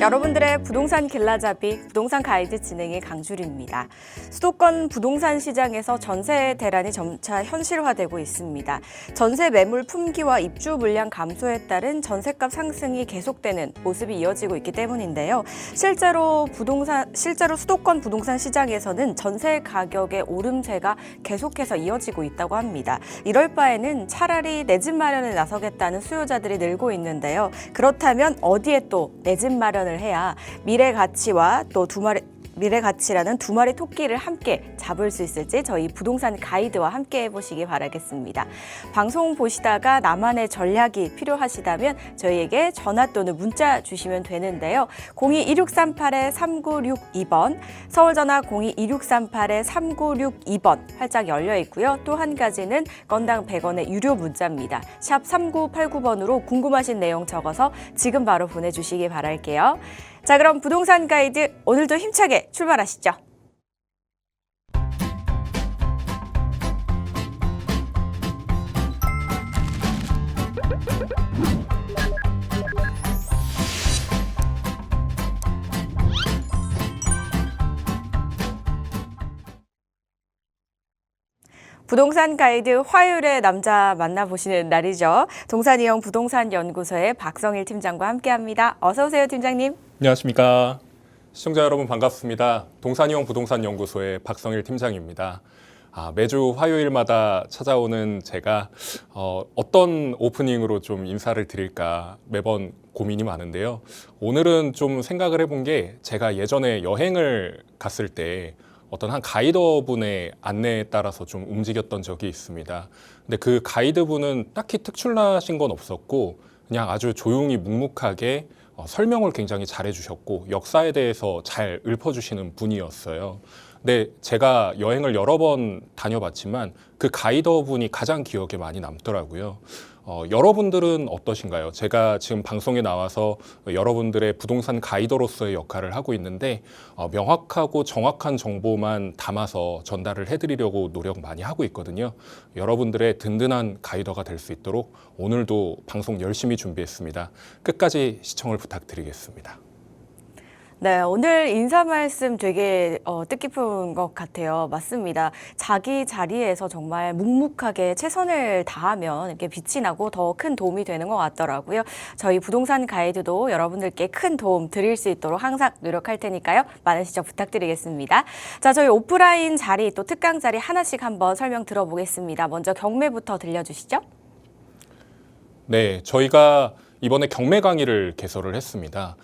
여러분들의 부동산 길라잡이 부동산 가이드 진행의 강주리입니다. 수도권 부동산 시장에서 전세 대란이 점차 현실화되고 있습니다. 전세 매물 품귀와 입주 물량 감소에 따른 전세값 상승이 계속되는 모습이 이어지고 있기 때문인데요. 실제로 수도권 부동산 시장에서는 전세 가격의 오름세가 계속해서 이어지고 있다고 합니다. 이럴 바에는 차라리 내 집 마련에 나서겠다는 수요자들이 늘고 있는데요. 그렇다면 어디에 또 내 집 마련을 해야 미래 가치와 또 미래 가치라는 두 마리 토끼를 함께 잡을 수 있을지 저희 부동산 가이드와 함께 해보시기 바라겠습니다. 방송 보시다가 나만의 전략이 필요하시다면 저희에게 전화 또는 문자 주시면 되는데요. 02-2638-3962번, 서울 전화 02-2638-3962번 활짝 열려 있고요. 또 한 가지는 건당 100원의 유료 문자입니다. 샵 3989번으로 궁금하신 내용 적어서 지금 바로 보내주시기 바랄게요. 자, 그럼 부동산 가이드 오늘도 힘차게 출발하시죠. 부동산 가이드 화요일의 남자 만나보시는 날이죠. 동산이형 부동산연구소의 박성일 팀장과 함께합니다. 어서 오세요, 팀장님. 안녕하십니까. 시청자 여러분 반갑습니다. 동산이형 부동산연구소의 박성일 팀장입니다. 매주 화요일마다 찾아오는 제가 어떤 오프닝으로 좀 인사를 드릴까 매번 고민이 많은데요. 오늘은 좀 생각을 해본 게 제가 예전에 여행을 갔을 때 어떤 한 가이더분의 안내에 따라서 좀 움직였던 적이 있습니다. 근데 그 가이드분은 딱히 특출나신 건 없었고 그냥 아주 조용히 묵묵하게 설명을 굉장히 잘해주셨고 역사에 대해서 잘 읊어주시는 분이었어요. 근데 제가 여행을 여러 번 다녀봤지만 그 가이더분이 가장 기억에 많이 남더라고요. 여러분들은 어떠신가요? 제가 지금 방송에 나와서 여러분들의 부동산 가이더로서의 역할을 하고 있는데 명확하고 정확한 정보만 담아서 전달을 해드리려고 노력 많이 하고 있거든요. 여러분들의 든든한 가이더가 될 수 있도록 오늘도 방송 열심히 준비했습니다. 끝까지 시청을 부탁드리겠습니다. 네, 오늘 인사 말씀 되게 뜻깊은 것 같아요. 맞습니다. 자기 자리에서 정말 묵묵하게 최선을 다하면 이렇게 빛이 나고 더 큰 도움이 되는 것 같더라고요. 저희 부동산 가이드도 여러분들께 큰 도움 드릴 수 있도록 항상 노력할 테니까요. 많은 시청 부탁드리겠습니다. 자, 저희 오프라인 자리 또 특강 자리 하나씩 한번 설명 들어보겠습니다. 먼저 경매부터 들려주시죠. 네, 저희가 이번에 경매 강의를 개설을 했습니다.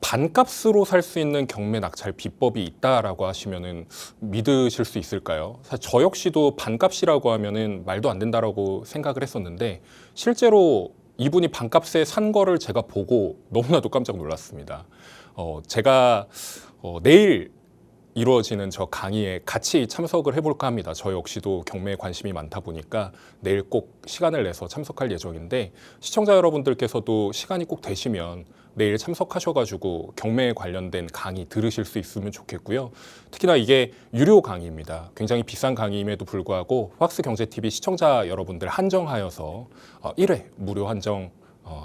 반값으로 살 수 있는 경매 낙찰 비법이 있다라고 하시면은 믿으실 수 있을까요? 사실 저 역시도 반값이라고 하면은 말도 안 된다라고 생각을 했었는데 실제로 이분이 반값에 산 거를 제가 보고 너무나도 깜짝 놀랐습니다. 제가 내일 이루어지는 저 강의에 같이 참석을 해볼까 합니다. 저 역시도 경매에 관심이 많다 보니까 내일 꼭 시간을 내서 참석할 예정인데 시청자 여러분들께서도 시간이 꼭 되시면 내일 참석하셔가지고 경매에 관련된 강의 들으실 수 있으면 좋겠고요. 특히나 이게 유료 강의입니다. 굉장히 비싼 강의임에도 불구하고 확스경제TV 시청자 여러분들 한정하여서 1회 무료 한정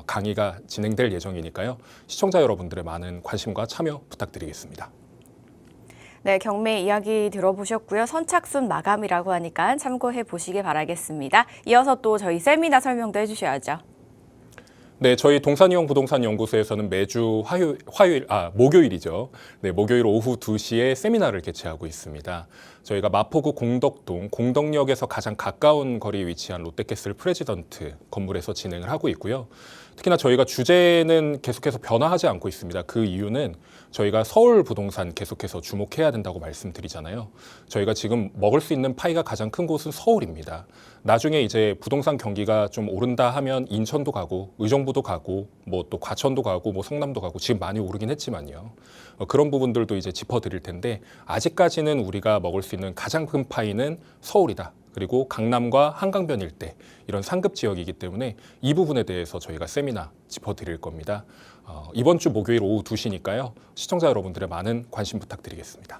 강의가 진행될 예정이니까요. 시청자 여러분들의 많은 관심과 참여 부탁드리겠습니다. 네, 경매 이야기 들어보셨고요. 선착순 마감이라고 하니까 참고해 보시기 바라겠습니다. 이어서 또 저희 세미나 설명도 해주셔야죠. 네, 저희 동산이형 부동산연구소에서는 매주 목요일이죠. 네, 목요일 오후 2시에 세미나를 개최하고 있습니다. 저희가 마포구 공덕동, 공덕역에서 가장 가까운 거리에 위치한 롯데캐슬 프레지던트 건물에서 진행을 하고 있고요. 특히나 저희가 주제는 계속해서 변화하지 않고 있습니다. 그 이유는 저희가 서울 부동산 계속해서 주목해야 된다고 말씀드리잖아요. 저희가 지금 먹을 수 있는 파이가 가장 큰 곳은 서울입니다. 나중에 이제 부동산 경기가 좀 오른다 하면 인천도 가고 의정부도 가고 뭐 또 과천도 가고 뭐 성남도 가고 지금 많이 오르긴 했지만요. 그런 부분들도 이제 짚어드릴 텐데 아직까지는 우리가 먹을 수 있는 가장 큰 파이는 서울이다. 그리고 강남과 한강변 일대 이런 상급 지역이기 때문에 이 부분에 대해서 저희가 세미나 짚어드릴 겁니다. 이번 주 목요일 오후 2시니까요. 시청자 여러분들의 많은 관심 부탁드리겠습니다.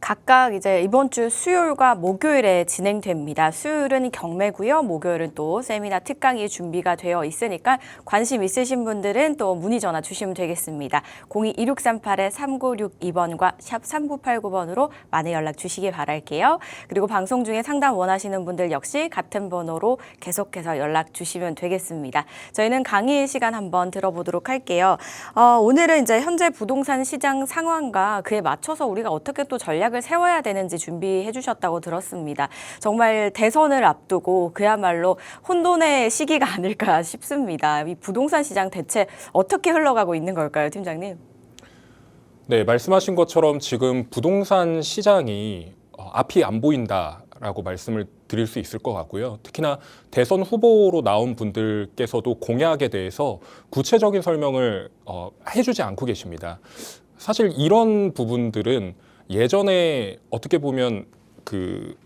각각 이제 이번 주 수요일과 목요일에 진행됩니다. 수요일은 경매고요. 목요일은 또 세미나 특강이 준비가 되어 있으니까 관심 있으신 분들은 또 문의 전화 주시면 되겠습니다. 02-2638-3962번과 샵 3989번으로 많은 연락 주시기 바랄게요. 그리고 방송 중에 상담 원하시는 분들 역시 같은 번호로 계속해서 연락 주시면 되겠습니다. 저희는 강의 시간 한번 들어보도록 할게요. 오늘은 이제 현재 부동산 시장 상황과 그에 맞춰서 우리가 어떻게 또 전략을 세워야 되는지 준비해 주셨다고 들었습니다. 정말 대선을 앞두고 그야말로 혼돈의 시기가 아닐까 싶습니다. 이 부동산 시장 대체 어떻게 흘러가고 있는 걸까요, 팀장님? 네, 말씀하신 것처럼 지금 부동산 시장이 앞이 안 보인다라고 말씀을 드릴 수 있을 것 같고요. 특히나 대선 후보로 나온 분들께서도 공약에 대해서 구체적인 설명을 해주지 않고 계십니다. 사실 이런 부분들은 예전에 어떻게 보면 그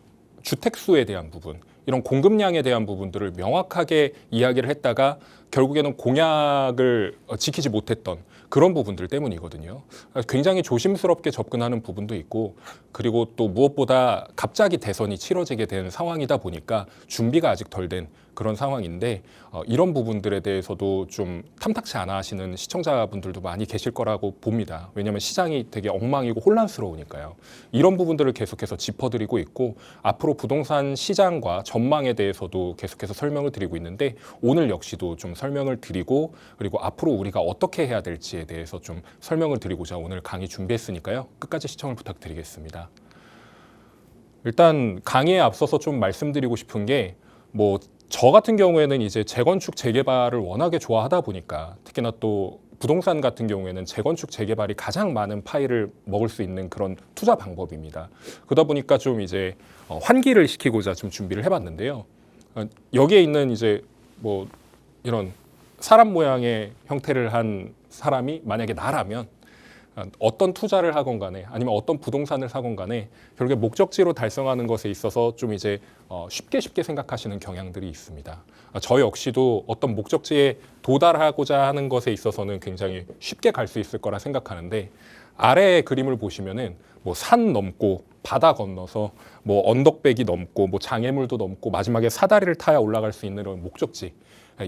주택수에 대한 부분, 이런 공급량에 대한 부분들을 명확하게 이야기를 했다가 결국에는 공약을 지키지 못했던 그런 부분들 때문이거든요. 굉장히 조심스럽게 접근하는 부분도 있고, 그리고 또 무엇보다 갑자기 대선이 치러지게 된 상황이다 보니까 준비가 아직 덜 된 그런 상황인데, 이런 부분들에 대해서도 좀 탐탁치 않아 하시는 시청자분들도 많이 계실 거라고 봅니다. 왜냐하면 시장이 되게 엉망이고 혼란스러우니까요. 이런 부분들을 계속해서 짚어드리고 있고, 앞으로 부동산 시장과 전망에 대해서도 계속해서 설명을 드리고 있는데, 오늘 역시도 좀 설명을 드리고, 그리고 앞으로 우리가 어떻게 해야 될지에 대해서 좀 설명을 드리고자 오늘 강의 준비했으니까요. 끝까지 시청을 부탁드리겠습니다. 일단 강의에 앞서서 좀 말씀드리고 싶은 게, 저 같은 경우에는 이제 재건축 재개발을 워낙에 좋아하다 보니까, 특히나 또 부동산 같은 경우에는 재건축 재개발이 가장 많은 파일을 먹을 수 있는 그런 투자 방법입니다. 그러다 보니까 좀 이제 환기를 시키고자 좀 준비를 해봤는데요. 여기에 있는 이제 이런 사람 모양의 형태를 한 사람이 만약에 나라면 어떤 투자를 하건 간에 아니면 어떤 부동산을 사건 간에 결국에 목적지로 달성하는 것에 있어서 좀 이제 쉽게 생각하시는 경향들이 있습니다. 저 역시도 어떤 목적지에 도달하고자 하는 것에 있어서는 굉장히 쉽게 갈 수 있을 거라 생각하는데, 아래의 그림을 보시면은 산 넘고 바다 건너서 언덕배기 넘고 장애물도 넘고 마지막에 사다리를 타야 올라갈 수 있는 그런 목적지,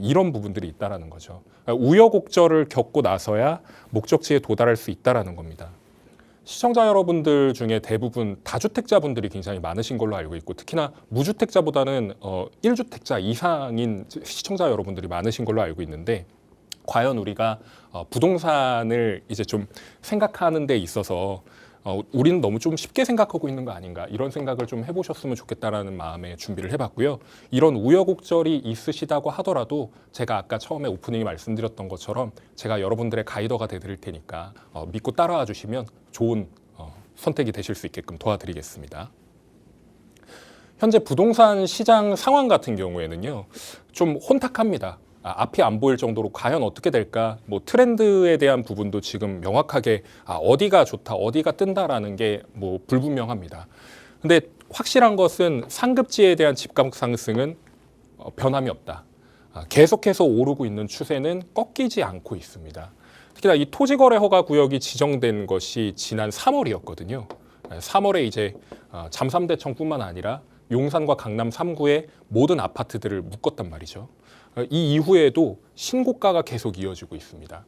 이런 부분들이 있다라는 거죠. 우여곡절을 겪고 나서야 목적지에 도달할 수 있다라는 겁니다. 시청자 여러분들 중에 대부분 다주택자분들이 굉장히 많으신 걸로 알고 있고, 특히나 무주택자보다는 1주택자 이상인 시청자 여러분들이 많으신 걸로 알고 있는데, 과연 우리가 부동산을 이제 좀 생각하는 데 있어서 우리는 너무 좀 쉽게 생각하고 있는 거 아닌가, 이런 생각을 좀 해보셨으면 좋겠다라는 마음에 준비를 해봤고요. 이런 우여곡절이 있으시다고 하더라도 제가 아까 처음에 오프닝에 말씀드렸던 것처럼 제가 여러분들의 가이더가 되드릴 테니까 믿고 따라와 주시면 좋은 선택이 되실 수 있게끔 도와드리겠습니다. 현재 부동산 시장 상황 같은 경우에는요, 좀 혼탁합니다. 앞이 안 보일 정도로 과연 어떻게 될까, 트렌드에 대한 부분도 지금 명확하게 어디가 좋다, 어디가 뜬다라는 게 불분명합니다. 근데 확실한 것은 상급지에 대한 집값 상승은 변함이 없다. 계속해서 오르고 있는 추세는 꺾이지 않고 있습니다. 특히나 이 토지거래 허가 구역이 지정된 것이 지난 3월이었거든요. 3월에 이제 잠삼대청뿐만 아니라 용산과 강남 3구의 모든 아파트들을 묶었단 말이죠. 이 이후에도 신고가가 계속 이어지고 있습니다.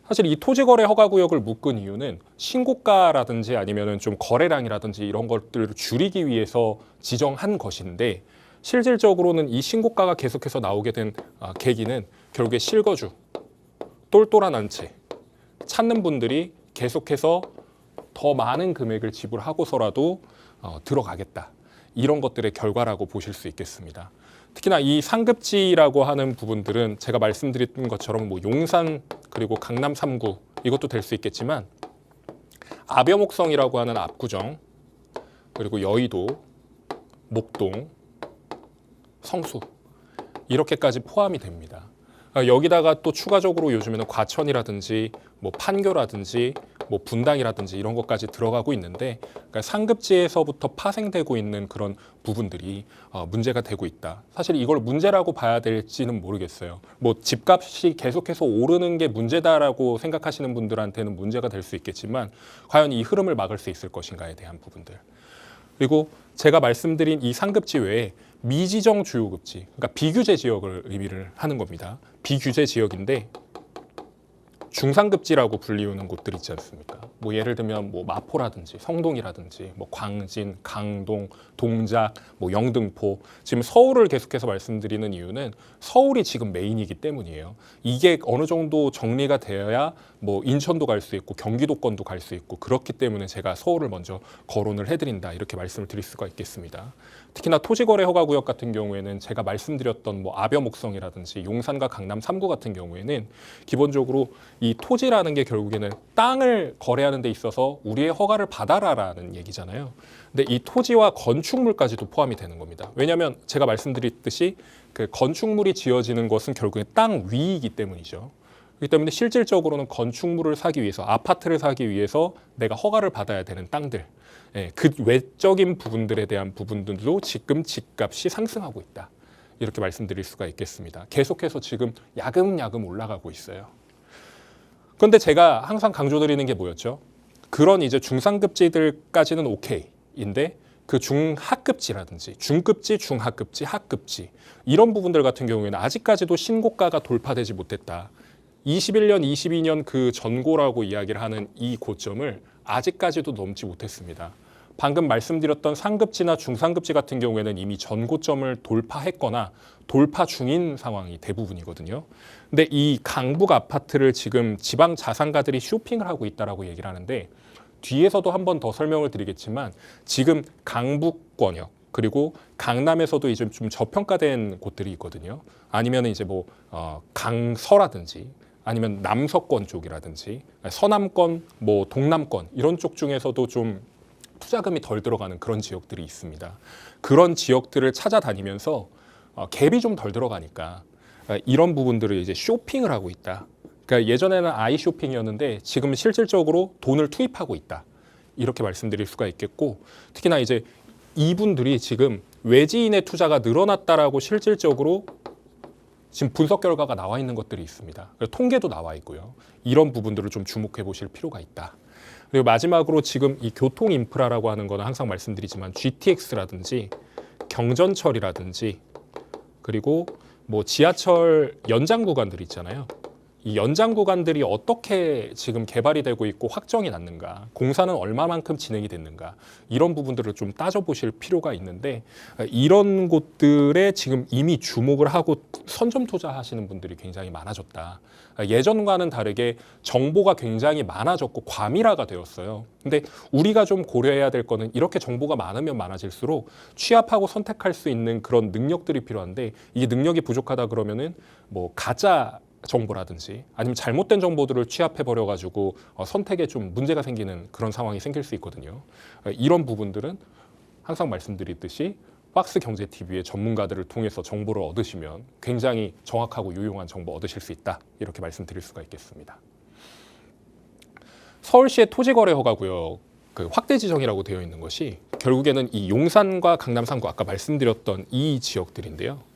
사실 이 토지거래 허가구역을 묶은 이유는 신고가라든지 아니면 좀 거래량이라든지 이런 것들을 줄이기 위해서 지정한 것인데, 실질적으로는 이 신고가가 계속해서 나오게 된 계기는 결국에 실거주, 똘똘한 한 채 찾는 분들이 계속해서 더 많은 금액을 지불하고서라도 들어가겠다, 이런 것들의 결과라고 보실 수 있겠습니다. 특히나 이 상급지라고 하는 부분들은 제가 말씀드렸던 것처럼 용산 그리고 강남 3구 이것도 될 수 있겠지만, 아벼목성이라고 하는 압구정, 그리고 여의도, 목동, 성수, 이렇게까지 포함이 됩니다. 여기다가 또 추가적으로 요즘에는 과천이라든지 뭐 판교라든지 뭐 분당이라든지 이런 것까지 들어가고 있는데, 그러니까 상급지에서부터 파생되고 있는 그런 부분들이 문제가 되고 있다. 사실 이걸 문제라고 봐야 될지는 모르겠어요. 뭐 집값이 계속해서 오르는 게 문제다라고 생각하시는 분들한테는 문제가 될 수 있겠지만, 과연 이 흐름을 막을 수 있을 것인가에 대한 부분들. 그리고 제가 말씀드린 이 상급지 외에 미지정 주요급지, 그러니까 비규제 지역을 의미를 하는 겁니다. 비규제 지역인데 중상급지라고 불리우는 곳들 있지 않습니까? 뭐 예를 들면 뭐 마포라든지 성동이라든지 뭐 광진, 강동, 동작, 뭐 영등포. 지금 서울을 계속해서 말씀드리는 이유는 서울이 지금 메인이기 때문이에요. 이게 어느 정도 정리가 되어야 뭐 인천도 갈 수 있고 경기도권도 갈 수 있고, 그렇기 때문에 제가 서울을 먼저 거론을 해드린다, 이렇게 말씀을 드릴 수가 있겠습니다. 특히나 토지거래 허가구역 같은 경우에는 제가 말씀드렸던 뭐 아벼목성이라든지 용산과 강남 3구 같은 경우에는 기본적으로 이 토지라는 게 결국에는 땅을 거래하는 데 있어서 우리의 허가를 받아라라는 얘기잖아요. 근데 이 토지와 건축물까지도 포함이 되는 겁니다. 왜냐하면 제가 말씀드렸듯이 그 건축물이 지어지는 것은 결국에 땅 위이기 때문이죠. 그렇기 때문에 실질적으로는 건축물을 사기 위해서, 아파트를 사기 위해서 내가 허가를 받아야 되는 땅들, 그 외적인 부분들에 대한 부분들도 지금 집값이 상승하고 있다, 이렇게 말씀드릴 수가 있겠습니다. 계속해서 지금 야금야금 올라가고 있어요. 그런데 제가 항상 강조드리는 게 뭐였죠? 그런 이제 중상급지들까지는 오케이인데 그 중하급지라든지 중급지, 중하급지, 하급지 이런 부분들 같은 경우에는 아직까지도 신고가가 돌파되지 못했다. 21년, 22년 그 전고라고 이야기를 하는 이 고점을 아직까지도 넘지 못했습니다. 방금 말씀드렸던 상급지나 중상급지 같은 경우에는 이미 전고점을 돌파했거나 돌파 중인 상황이 대부분이거든요. 근데 이 강북 아파트를 지금 지방 자산가들이 쇼핑을 하고 있다라고 얘기를 하는데, 뒤에서도 한 번 더 설명을 드리겠지만 지금 강북권역 그리고 강남에서도 이제 좀 저평가된 곳들이 있거든요. 아니면 이제 뭐 강서라든지 아니면 남서권 쪽이라든지 서남권, 뭐 동남권 이런 쪽 중에서도 좀 투자금이 덜 들어가는 그런 지역들이 있습니다. 그런 지역들을 찾아다니면서 갭이 좀 덜 들어가니까 이런 부분들을 이제 쇼핑을 하고 있다. 그러니까 예전에는 아이 쇼핑이었는데 지금 실질적으로 돈을 투입하고 있다, 이렇게 말씀드릴 수가 있겠고, 특히나 이제 이분들이 지금 외지인의 투자가 늘어났다라고 실질적으로 지금 분석 결과가 나와 있는 것들이 있습니다. 통계도 나와 있고요. 이런 부분들을 좀 주목해 보실 필요가 있다. 그리고 마지막으로 지금 이 교통 인프라라고 하는 거는 항상 말씀드리지만 GTX라든지 경전철이라든지 그리고 뭐 지하철 연장 구간들 있잖아요. 이 연장 구간들이 어떻게 지금 개발이 되고 있고 확정이 났는가, 공사는 얼마만큼 진행이 됐는가, 이런 부분들을 좀 따져보실 필요가 있는데, 이런 곳들에 지금 이미 주목을 하고 선점 투자하시는 분들이 굉장히 많아졌다. 예전과는 다르게 정보가 굉장히 많아졌고 과밀화가 되었어요. 근데 우리가 좀 고려해야 될 거는 이렇게 정보가 많으면 많아질수록 취합하고 선택할 수 있는 그런 능력들이 필요한데, 이게 능력이 부족하다 그러면은 뭐 가짜 정보라든지 아니면 잘못된 정보들을 취합해 버려 가지고 선택에 좀 문제가 생기는 그런 상황이 생길 수 있거든요. 이런 부분들은 항상 말씀드렸듯이 박스 경제 TV의 전문가들을 통해서 정보를 얻으시면 굉장히 정확하고 유용한 정보 얻으실 수 있다, 이렇게 말씀드릴 수가 있겠습니다. 서울시의 토지거래 허가구역 그 확대 지정이라고 되어 있는 것이 결국에는 이 용산과 강남 3구, 아까 말씀드렸던 이 지역들인데요.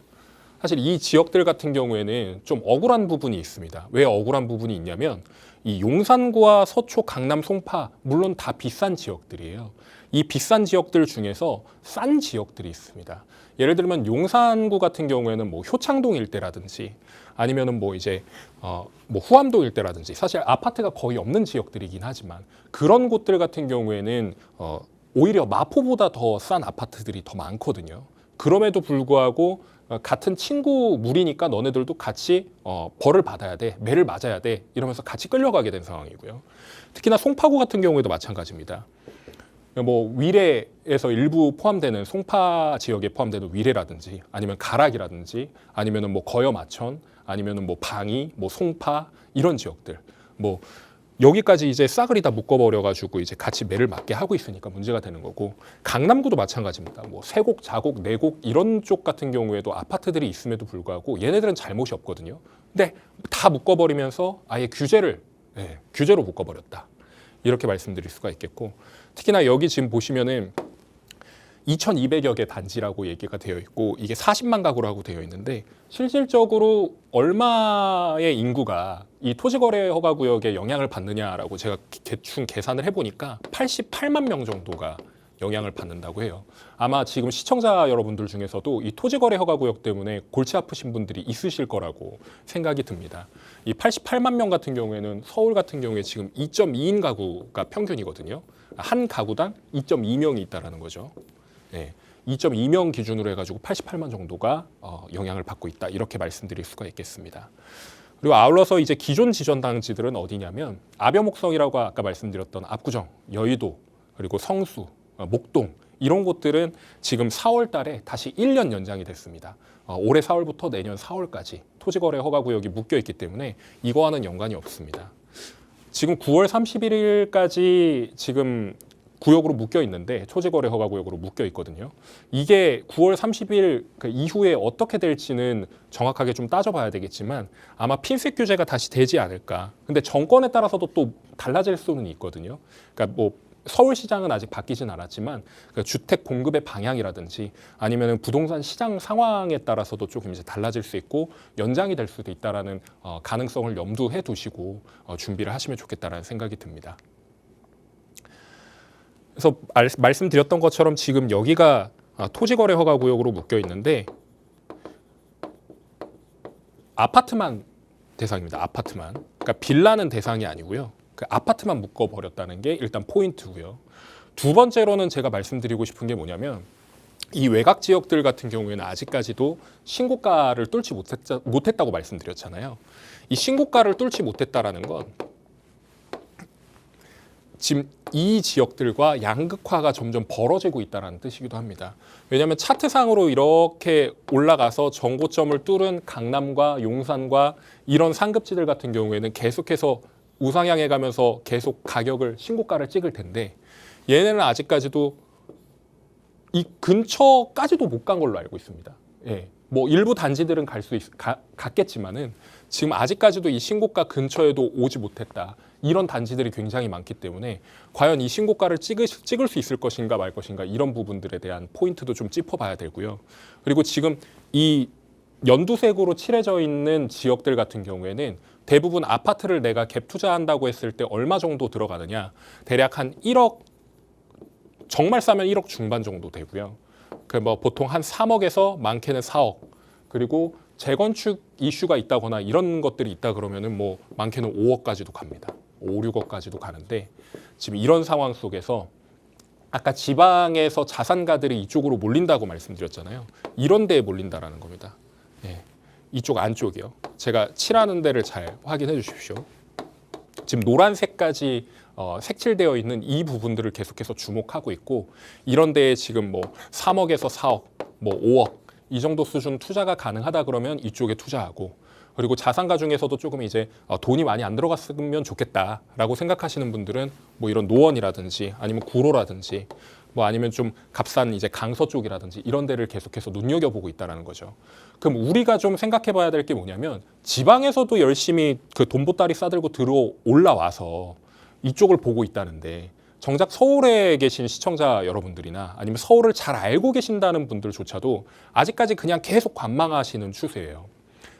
사실 이 지역들 같은 경우에는 좀 억울한 부분이 있습니다. 왜 억울한 부분이 있냐면 이 용산구와 서초, 강남, 송파 물론 다 비싼 지역들이에요. 이 비싼 지역들 중에서 싼 지역들이 있습니다. 예를 들면 용산구 같은 경우에는 뭐 효창동 일대라든지 아니면은 뭐 이제 뭐 후암동 일대라든지 사실 아파트가 거의 없는 지역들이긴 하지만 그런 곳들 같은 경우에는 오히려 마포보다 더 싼 아파트들이 더 많거든요. 그럼에도 불구하고 같은 친구 무리니까 너네들도 같이 벌을 받아야 돼, 매를 맞아야 돼, 이러면서 같이 끌려가게 된 상황이고요. 특히나 송파구 같은 경우에도 마찬가지입니다. 뭐 위례에서 일부 포함되는 송파 지역에 포함되는 위례라든지 아니면 가락이라든지 아니면은 뭐 거여마천 아니면은 뭐 방이, 뭐 송파 이런 지역들 뭐 여기까지 이제 싸그리 다 묶어버려가지고 이제 같이 매를 맞게 하고 있으니까 문제가 되는 거고, 강남구도 마찬가지입니다. 뭐 세곡, 자곡, 내곡 이런 쪽 같은 경우에도 아파트들이 있음에도 불구하고 얘네들은 잘못이 없거든요. 근데 다 묶어버리면서 아예 규제로 묶어버렸다. 이렇게 말씀드릴 수가 있겠고, 특히나 여기 지금 보시면은 2,200여 개 단지라고 얘기가 되어 있고 이게 40만 가구라고 되어 있는데 실질적으로 얼마의 인구가 이 토지거래 허가구역에 영향을 받느냐라고 제가 대충 계산을 해보니까 88만 명 정도가 영향을 받는다고 해요. 아마 지금 시청자 여러분들 중에서도 이 토지거래 허가구역 때문에 골치 아프신 분들이 있으실 거라고 생각이 듭니다. 이 88만 명 같은 경우에는 서울 같은 경우에 지금 2.2인 가구가 평균이거든요. 한 가구당 2.2명이 있다라는 거죠. 네, 2.2명 기준으로 해가지고 88만 정도가 영향을 받고 있다. 이렇게 말씀드릴 수가 있겠습니다. 그리고 아울러서 이제 기존 지전 단지들은 어디냐면 아벼목성이라고 아까 말씀드렸던 압구정, 여의도, 그리고 성수, 목동 이런 곳들은 지금 4월 달에 다시 1년 연장이 됐습니다. 올해 4월부터 내년 4월까지 토지거래 허가구역이 묶여 있기 때문에 이거와는 연관이 없습니다. 지금 9월 31일까지 지금 구역으로 묶여 있는데 토지거래 허가구역으로 묶여 있거든요. 이게 9월 30일 그 이후에 어떻게 될지는 정확하게 좀 따져봐야 되겠지만 아마 핀셋 규제가 다시 되지 않을까. 근데 정권에 따라서도 또 달라질 수는 있거든요. 그러니까 뭐 서울시장은 아직 바뀌진 않았지만 그 주택 공급의 방향이라든지 아니면 부동산 시장 상황에 따라서도 조금 이제 달라질 수 있고 연장이 될 수도 있다라는 가능성을 염두해 두시고 준비를 하시면 좋겠다라는 생각이 듭니다. 그래서 말씀드렸던 것처럼 지금 여기가 토지거래 허가구역으로 묶여 있는데 아파트만 대상입니다. 아파트만. 그러니까 빌라는 대상이 아니고요. 그 아파트만 묶어버렸다는 게 일단 포인트고요. 두 번째로는 제가 말씀드리고 싶은 게 뭐냐면 이 외곽 지역들 같은 경우에는 아직까지도 신고가를 뚫지 못했다고 말씀드렸잖아요. 이 신고가를 뚫지 못했다라는 건 지금 이 지역들과 양극화가 점점 벌어지고 있다는 뜻이기도 합니다. 왜냐하면 차트상으로 이렇게 올라가서 정고점을 뚫은 강남과 용산과 이런 상급지들 같은 경우에는 계속해서 우상향해 가면서 계속 가격을 신고가를 찍을 텐데 얘네는 아직까지도 이 근처까지도 못 간 걸로 알고 있습니다. 예. 뭐 일부 단지들은 갔겠지만은 지금 아직까지도 이 신고가 근처에도 오지 못했다. 이런 단지들이 굉장히 많기 때문에 과연 이 신고가를 찍을 수 있을 것인가 말 것인가 이런 부분들에 대한 포인트도 좀 짚어봐야 되고요. 그리고 지금 이 연두색으로 칠해져 있는 지역들 같은 경우에는 대부분 아파트를 내가 갭 투자한다고 했을 때 얼마 정도 들어가느냐. 대략 한 1억, 정말 싸면 1억 중반 정도 되고요. 그 뭐 보통 한 3억에서 많게는 4억. 그리고 재건축 이슈가 있다거나 이런 것들이 있다 그러면은 뭐 많게는 5억까지도 갑니다. 5, 6억까지도 가는데 지금 이런 상황 속에서 아까 지방에서 자산가들이 이쪽으로 몰린다고 말씀드렸잖아요. 이런 데에 몰린다라는 겁니다. 예, 이쪽 안쪽이요. 제가 칠하는 데를 잘 확인해 주십시오. 지금 노란색까지 색칠되어 있는 이 부분들을 계속해서 주목하고 있고 이런 데에 지금 뭐 3억에서 4억, 뭐 5억 이 정도 수준 투자가 가능하다 그러면 이쪽에 투자하고 그리고 자산가 중에서도 조금 이제 돈이 많이 안 들어갔으면 좋겠다라고 생각하시는 분들은 뭐 이런 노원이라든지 아니면 구로라든지 뭐 아니면 좀 값싼 이제 강서 쪽이라든지 이런 데를 계속해서 눈여겨보고 있다는 거죠. 그럼 우리가 좀 생각해봐야 될 게 뭐냐면 지방에서도 열심히 그 돈 보따리 싸들고 들어 올라와서 이쪽을 보고 있다는데 정작 서울에 계신 시청자 여러분들이나 아니면 서울을 잘 알고 계신다는 분들조차도 아직까지 그냥 계속 관망하시는 추세예요.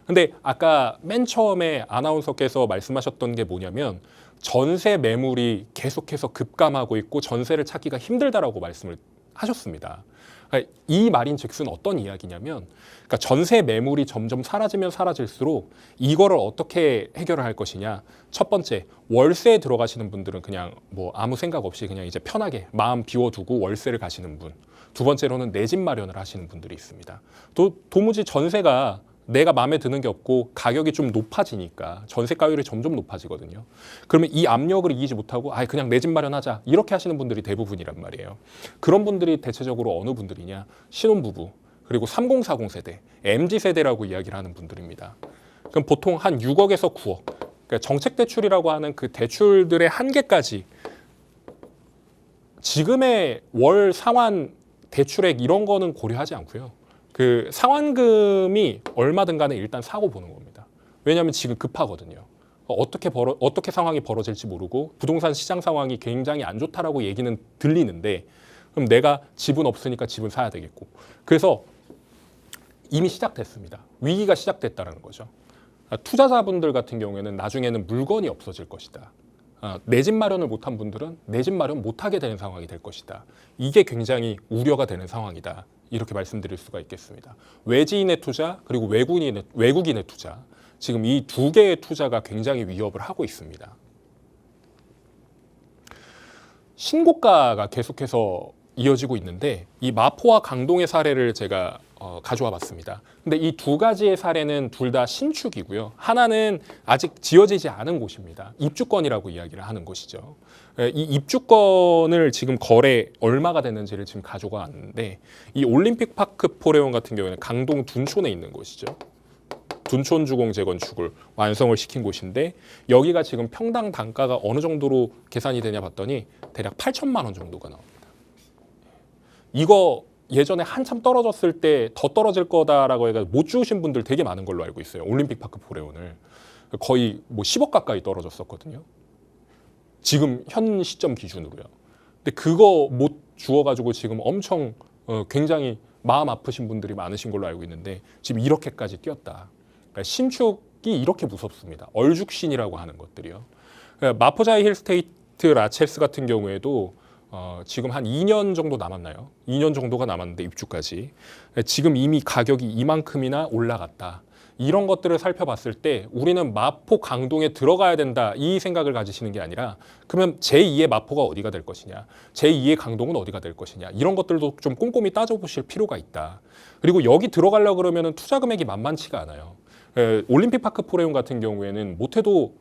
근데 아까 맨 처음에 아나운서께서 말씀하셨던 게 뭐냐면 전세 매물이 계속해서 급감하고 있고 전세를 찾기가 힘들다라고 말씀을 하셨습니다. 그러니까 이 말인즉슨 어떤 이야기냐면 그러니까 전세 매물이 점점 사라지면 사라질수록 이거를 어떻게 해결을 할 것이냐. 첫 번째, 월세에 들어가시는 분들은 그냥 뭐 아무 생각 없이 그냥 이제 편하게 마음 비워두고 월세를 가시는 분. 두 번째로는 내 집 마련을 하시는 분들이 있습니다. 또 도무지 전세가 내가 마음에 드는 게 없고 가격이 좀 높아지니까 전세가율이 점점 높아지거든요. 그러면 이 압력을 이기지 못하고 그냥 내 집 마련하자 이렇게 하시는 분들이 대부분이란 말이에요. 그런 분들이 대체적으로 어느 분들이냐. 신혼부부 그리고 3040 세대, MZ 세대라고 이야기를 하는 분들입니다. 그럼 보통 한 6억에서 9억 그러니까 정책 대출이라고 하는 그 대출들의 한계까지 지금의 월 상환 대출액 이런 거는 고려하지 않고요. 그 상환금이 얼마든 간에 일단 사고 보는 겁니다. 왜냐하면 지금 급하거든요. 어떻게 상황이 벌어질지 모르고 부동산 시장 상황이 굉장히 안 좋다라고 얘기는 들리는데 그럼 내가 집은 없으니까 집은 사야 되겠고 그래서 이미 시작됐습니다. 위기가 시작됐다는 거죠. 투자자분들 같은 경우에는 나중에는 물건이 없어질 것이다. 내 집 마련을 못한 분들은 내 집 마련 못하게 되는 상황이 될 것이다. 이게 굉장히 우려가 되는 상황이다. 이렇게 말씀드릴 수가 있겠습니다. 외지인의 투자 그리고 외국인의 투자 지금 이 두 개의 투자가 굉장히 위협을 하고 있습니다. 신고가가 계속해서 이어지고 있는데 이 마포와 강동의 사례를 제가 가져와 봤습니다. 근데 이 두 가지의 사례는 둘 다 신축이고요. 하나는 아직 지어지지 않은 곳입니다. 입주권이라고 이야기를 하는 것이죠. 이 입주권을 지금 거래 얼마가 됐는지를 지금 가져가 왔는데 이 올림픽 파크 포레온 같은 경우에는 강동 둔촌에 있는 곳이죠. 둔촌 주공 재건축을 완성을 시킨 곳인데 여기가 지금 평당 단가가 어느 정도로 계산이 되냐 봤더니 대략 8천만 원 정도가 나옵니다. 이거 예전에 한참 떨어졌을 때 더 떨어질 거다라고 해서 못 주우신 분들 되게 많은 걸로 알고 있어요. 올림픽 파크 포레온을 거의 뭐 10억 가까이 떨어졌었거든요. 지금 현 시점 기준으로요. 근데 그거 못 주워가지고 지금 엄청 굉장히 마음 아프신 분들이 많으신 걸로 알고 있는데 지금 이렇게까지 뛰었다. 그러니까 신축이 이렇게 무섭습니다. 얼죽신이라고 하는 것들이요. 그러니까 마포자이 힐스테이트 라첼스 같은 경우에도 지금 한 2년 정도 남았나요? 2년 정도가 남았는데 입주까지 지금 이미 가격이 이만큼이나 올라갔다. 이런 것들을 살펴봤을 때 우리는 마포 강동에 들어가야 된다 이 생각을 가지시는 게 아니라 그러면 제2의 마포가 어디가 될 것이냐 제2의 강동은 어디가 될 것이냐 이런 것들도 좀 꼼꼼히 따져보실 필요가 있다. 그리고 여기 들어가려고 그러면 투자 금액이 만만치가 않아요. 올림픽 파크 포레온 같은 경우에는 못해도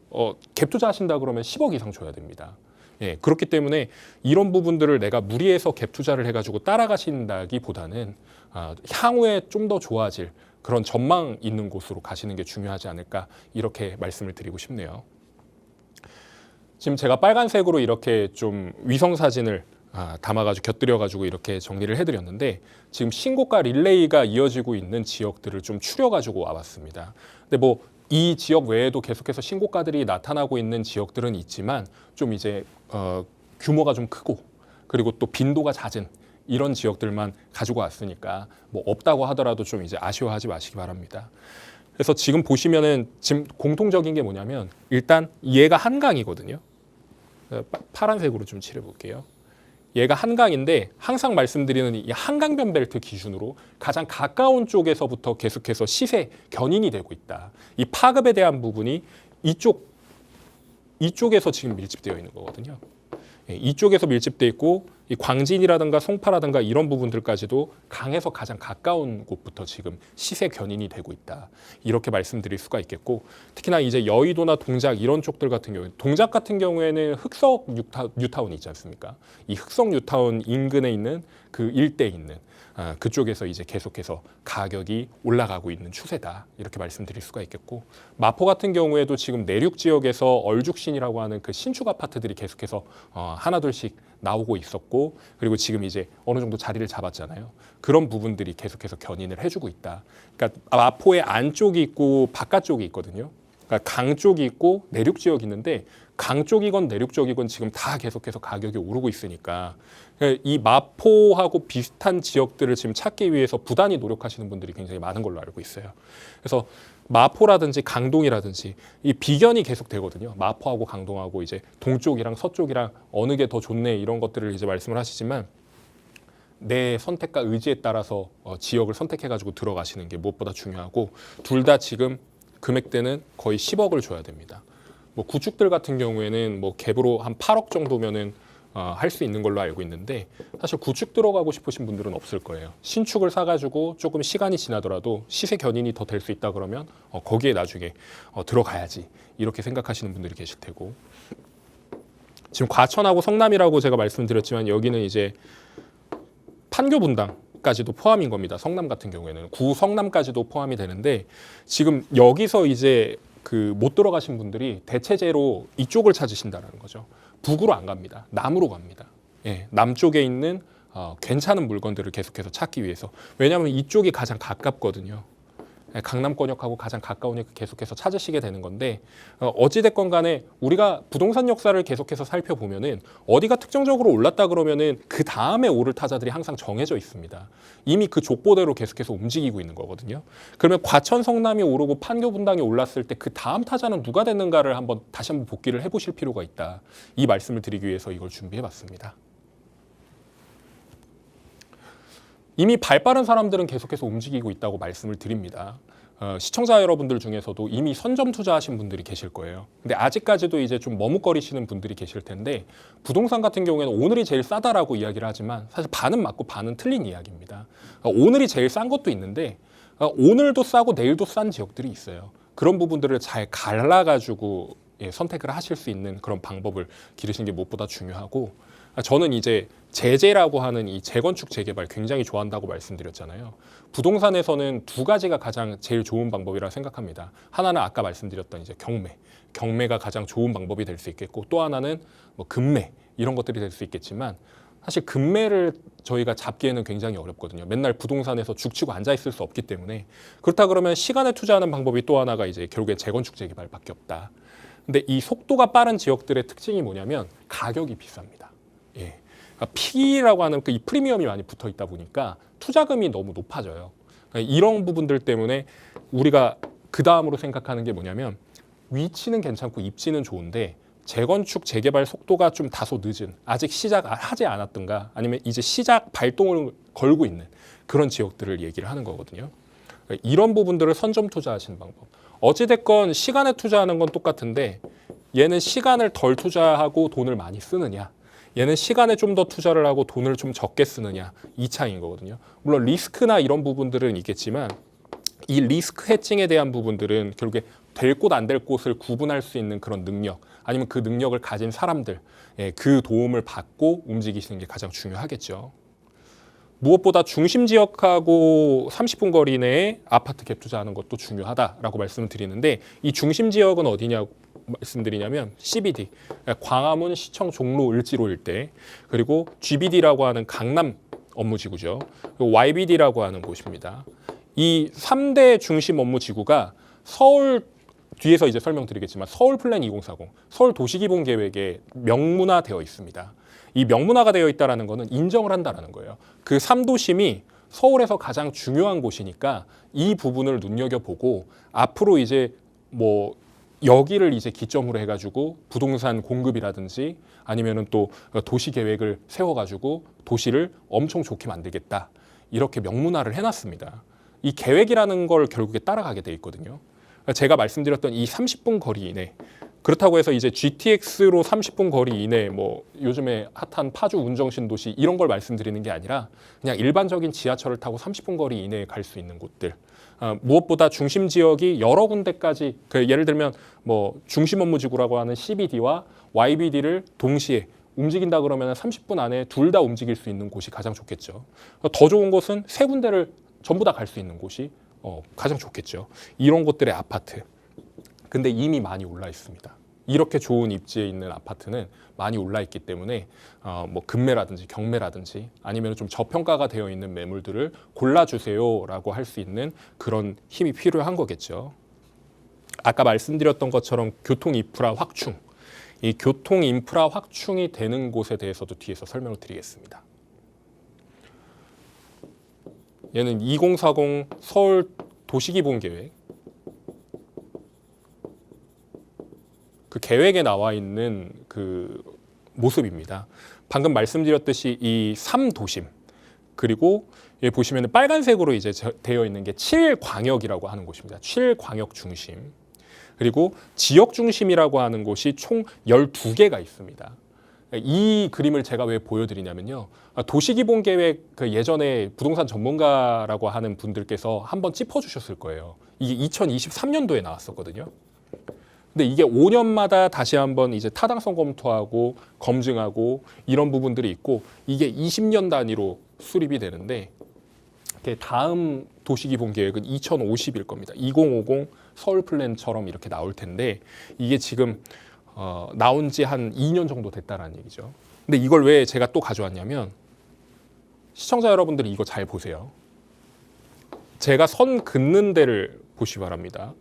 갭 투자하신다 그러면 10억 이상 줘야 됩니다. 예, 그렇기 때문에 이런 부분들을 내가 무리해서 갭 투자를 해가지고 따라가신다기보다는 향후에 좀 더 좋아질 그런 전망 있는 곳으로 가시는 게 중요하지 않을까 이렇게 말씀을 드리고 싶네요. 지금 제가 빨간색으로 이렇게 좀 위성 사진을 담아가지고 곁들여가지고 이렇게 정리를 해드렸는데 지금 신고가 릴레이가 이어지고 있는 지역들을 좀 추려가지고 와봤습니다. 근데 뭐 이 지역 외에도 계속해서 신고가들이 나타나고 있는 지역들은 있지만 좀 이제 규모가 좀 크고 그리고 또 빈도가 잦은 이런 지역들만 가지고 왔으니까 뭐 없다고 하더라도 좀 이제 아쉬워하지 마시기 바랍니다. 그래서 지금 보시면은 지금 공통적인 게 뭐냐면 일단 얘가 한강이거든요. 파란색으로 좀 칠해볼게요. 얘가 한강인데 항상 말씀드리는 이 한강변 벨트 기준으로 가장 가까운 쪽에서부터 계속해서 시세 견인이 되고 있다. 이 파급에 대한 부분이 이쪽에서 지금 밀집되어 있는 거거든요. 이쪽에서 밀집돼 있고 이 광진이라든가 송파라든가 이런 부분들까지도 강에서 가장 가까운 곳부터 지금 시세 견인이 되고 있다. 이렇게 말씀드릴 수가 있겠고 특히나 이제 여의도나 동작 이런 쪽들 같은 경우에 동작 같은 경우에는 흑석 뉴타운이 있지 않습니까? 이 흑석 뉴타운 인근에 있는 그 일대에 있는 그쪽에서 이제 계속해서 가격이 올라가고 있는 추세다. 이렇게 말씀드릴 수가 있겠고 마포 같은 경우에도 지금 내륙 지역에서 얼죽신이라고 하는 그 신축 아파트들이 계속해서 하나둘씩 나오고 있었고 그리고 지금 이제 어느 정도 자리를 잡았잖아요. 그런 부분들이 계속해서 견인을 해주고 있다. 그러니까 마포의 안쪽이 있고 바깥쪽이 있거든요. 그러니까 강 쪽이 있고 내륙 지역이 있는데 강 쪽이건 내륙 쪽이건 지금 다 계속해서 가격이 오르고 있으니까 이 마포하고 비슷한 지역들을 지금 찾기 위해서 부단히 노력하시는 분들이 굉장히 많은 걸로 알고 있어요. 그래서 마포라든지 강동이라든지 이 비견이 계속 되거든요. 마포하고 강동하고 이제 동쪽이랑 서쪽이랑 어느 게 더 좋네 이런 것들을 이제 말씀을 하시지만 내 선택과 의지에 따라서 지역을 선택해가지고 들어가시는 게 무엇보다 중요하고 둘 다 지금 금액대는 거의 10억을 줘야 됩니다. 뭐 구축들 같은 경우에는 뭐 갭으로 한 8억 정도면은 할 수 있는 걸로 알고 있는데 사실 구축 들어가고 싶으신 분들은 없을 거예요. 신축을 사가지고 조금 시간이 지나더라도 시세 견인이 더 될 수 있다 그러면 거기에 나중에 들어가야지 이렇게 생각하시는 분들이 계실 테고 지금 과천하고 성남이라고 제가 말씀드렸지만 여기는 이제 판교 분당까지도 포함인 겁니다. 성남 같은 경우에는 구 성남까지도 포함이 되는데 지금 여기서 이제 그 못 들어가신 분들이 대체제로 이쪽을 찾으신다는 거죠. 북으로 안 갑니다. 남으로 갑니다. 예, 남쪽에 있는 괜찮은 물건들을 계속해서 찾기 위해서. 왜냐하면 이쪽이 가장 가깝거든요. 강남권역하고 가장 가까우니까 계속해서 찾으시게 되는 건데 어찌됐건 간에 우리가 부동산 역사를 계속해서 살펴보면은 어디가 특정적으로 올랐다 그러면은 그 다음에 오를 타자들이 항상 정해져 있습니다. 이미 그 족보대로 계속해서 움직이고 있는 거거든요. 그러면 과천 성남이 오르고 판교 분당이 올랐을 때 그 다음 타자는 누가 됐는가를 다시 한번 복기를 해보실 필요가 있다. 이 말씀을 드리기 위해서 이걸 준비해봤습니다. 이미 발 빠른 사람들은 계속해서 움직이고 있다고 말씀을 드립니다. 시청자 여러분들 중에서도 이미 선점 투자하신 분들이 계실 거예요. 근데 아직까지도 이제 좀 머뭇거리시는 분들이 계실 텐데 부동산 같은 경우에는 오늘이 제일 싸다라고 이야기를 하지만 사실 반은 맞고 반은 틀린 이야기입니다. 오늘이 제일 싼 것도 있는데 오늘도 싸고 내일도 싼 지역들이 있어요. 그런 부분들을 잘 갈라가지고 선택을 하실 수 있는 그런 방법을 기르시는 게 무엇보다 중요하고 저는 이제 재재라고 하는 이 재건축 재개발 굉장히 좋아한다고 말씀드렸잖아요. 부동산에서는 두 가지가 가장 제일 좋은 방법이라 생각합니다. 하나는 아까 말씀드렸던 이제 경매가 가장 좋은 방법이 될 수 있겠고 또 하나는 뭐 금매 이런 것들이 될 수 있겠지만 사실 금매를 저희가 잡기에는 굉장히 어렵거든요. 맨날 부동산에서 죽치고 앉아 있을 수 없기 때문에 그렇다 그러면 시간에 투자하는 방법이 또 하나가 이제 결국엔 재건축 재개발밖에 없다. 근데 이 속도가 빠른 지역들의 특징이 뭐냐면 가격이 비쌉니다. 예. 그러니까 P라고 하는 이 프리미엄이 많이 붙어 있다 보니까 투자금이 너무 높아져요. 그러니까 이런 부분들 때문에 우리가 그 다음으로 생각하는 게 뭐냐면 위치는 괜찮고 입지는 좋은데 재건축 재개발 속도가 좀 다소 늦은 아직 시작하지 않았던가 아니면 이제 시작 발동을 걸고 있는 그런 지역들을 얘기를 하는 거거든요. 그러니까 이런 부분들을 선점 투자하시는 방법. 어찌됐건 시간에 투자하는 건 똑같은데 얘는 시간을 덜 투자하고 돈을 많이 쓰느냐 얘는 시간에 좀 더 투자를 하고 돈을 좀 적게 쓰느냐 이 차이인 거거든요. 물론 리스크나 이런 부분들은 있겠지만 이 리스크 해칭에 대한 부분들은 결국에 될 곳 안 될 곳을 구분할 수 있는 그런 능력 아니면 그 능력을 가진 사람들 그 도움을 받고 움직이시는 게 가장 중요하겠죠. 무엇보다 중심 지역하고 30분 거리 내에 아파트 갭 투자하는 것도 중요하다라고 말씀을 드리는데 이 중심 지역은 어디냐고 말씀드리냐면 CBD, 광화문, 시청, 종로, 을지로 일대 그리고 GBD라고 하는 강남 업무지구죠. 그리고 YBD라고 하는 곳입니다. 이 3대 중심 업무지구가 서울 뒤에서 이제 설명드리겠지만 서울 플랜 2040, 서울 도시기본계획에 명문화되어 있습니다. 이 명문화가 되어 있다는 것은 인정을 한다는 거예요. 그 3도심이 서울에서 가장 중요한 곳이니까 이 부분을 눈여겨보고 앞으로 이제 뭐 여기를 이제 기점으로 해가지고 부동산 공급이라든지 아니면은 또 도시 계획을 세워가지고 도시를 엄청 좋게 만들겠다. 이렇게 명문화를 해놨습니다. 이 계획이라는 걸 결국에 따라가게 돼 있거든요. 제가 말씀드렸던 이 30분 거리 이내 그렇다고 해서 이제 GTX로 30분 거리 이내 뭐 요즘에 핫한 파주 운정신도시 이런 걸 말씀드리는 게 아니라 그냥 일반적인 지하철을 타고 30분 거리 이내에 갈 수 있는 곳들 무엇보다 중심 지역이 여러 군데까지 예를 들면 뭐 중심 업무지구라고 하는 CBD와 YBD를 동시에 움직인다 그러면 30분 안에 둘 다 움직일 수 있는 곳이 가장 좋겠죠. 더 좋은 곳은 세 군데를 전부 다 갈 수 있는 곳이 가장 좋겠죠. 이런 곳들의 아파트. 근데 이미 많이 올라 있습니다. 이렇게 좋은 입지에 있는 아파트는 많이 올라 있기 때문에 뭐 금매라든지 경매라든지 아니면 좀 저평가가 되어 있는 매물들을 골라주세요라고 할 수 있는 그런 힘이 필요한 거겠죠. 아까 말씀드렸던 것처럼 교통 인프라 확충, 이 교통 인프라 확충이 되는 곳에 대해서도 뒤에서 설명을 드리겠습니다. 얘는 2040 서울 도시기본계획. 그 계획에 나와 있는 그 모습입니다. 방금 말씀드렸듯이 이 3도심 그리고 여기 보시면 빨간색으로 이제 되어 있는 게 7광역이라고 하는 곳입니다. 7광역 중심. 그리고 지역 중심이라고 하는 곳이 총 12개가 있습니다. 이 그림을 제가 왜 보여드리냐면요. 도시기본계획 그 예전에 부동산 전문가라고 하는 분들께서 한번 짚어주셨을 거예요. 이게 2023년도에 나왔었거든요. 근데 이게 5년마다 다시 한번 이제 타당성 검토하고 검증하고 이런 부분들이 있고 이게 20년 단위로 수립이 되는데 다음 도시기본계획은 2050일 겁니다. 2050 서울 플랜처럼 이렇게 나올 텐데 이게 지금 나온 지 한 2년 정도 됐다라는 얘기죠. 근데 이걸 왜 제가 또 가져왔냐면 시청자 여러분들이 이거 잘 보세요. 제가 선 긋는 데를 보시기 바랍니다.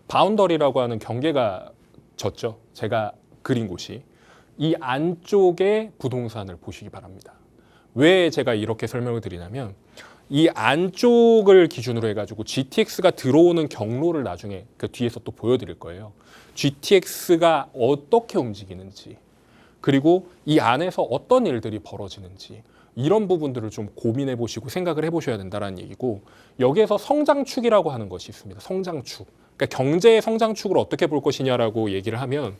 바운더리라고 하는 경계가 졌죠. 제가 그린 곳이. 이 안쪽의 부동산을 보시기 바랍니다. 왜 제가 이렇게 설명을 드리냐면 이 안쪽을 기준으로 해가지고 GTX가 들어오는 경로를 나중에 그 뒤에서 또 보여드릴 거예요. GTX가 어떻게 움직이는지 그리고 이 안에서 어떤 일들이 벌어지는지 이런 부분들을 좀 고민해 보시고 생각을 해보셔야 된다는 얘기고 여기에서 성장축이라고 하는 것이 있습니다. 성장축. 그러니까 경제의 성장축을 어떻게 볼 것이냐라고 얘기를 하면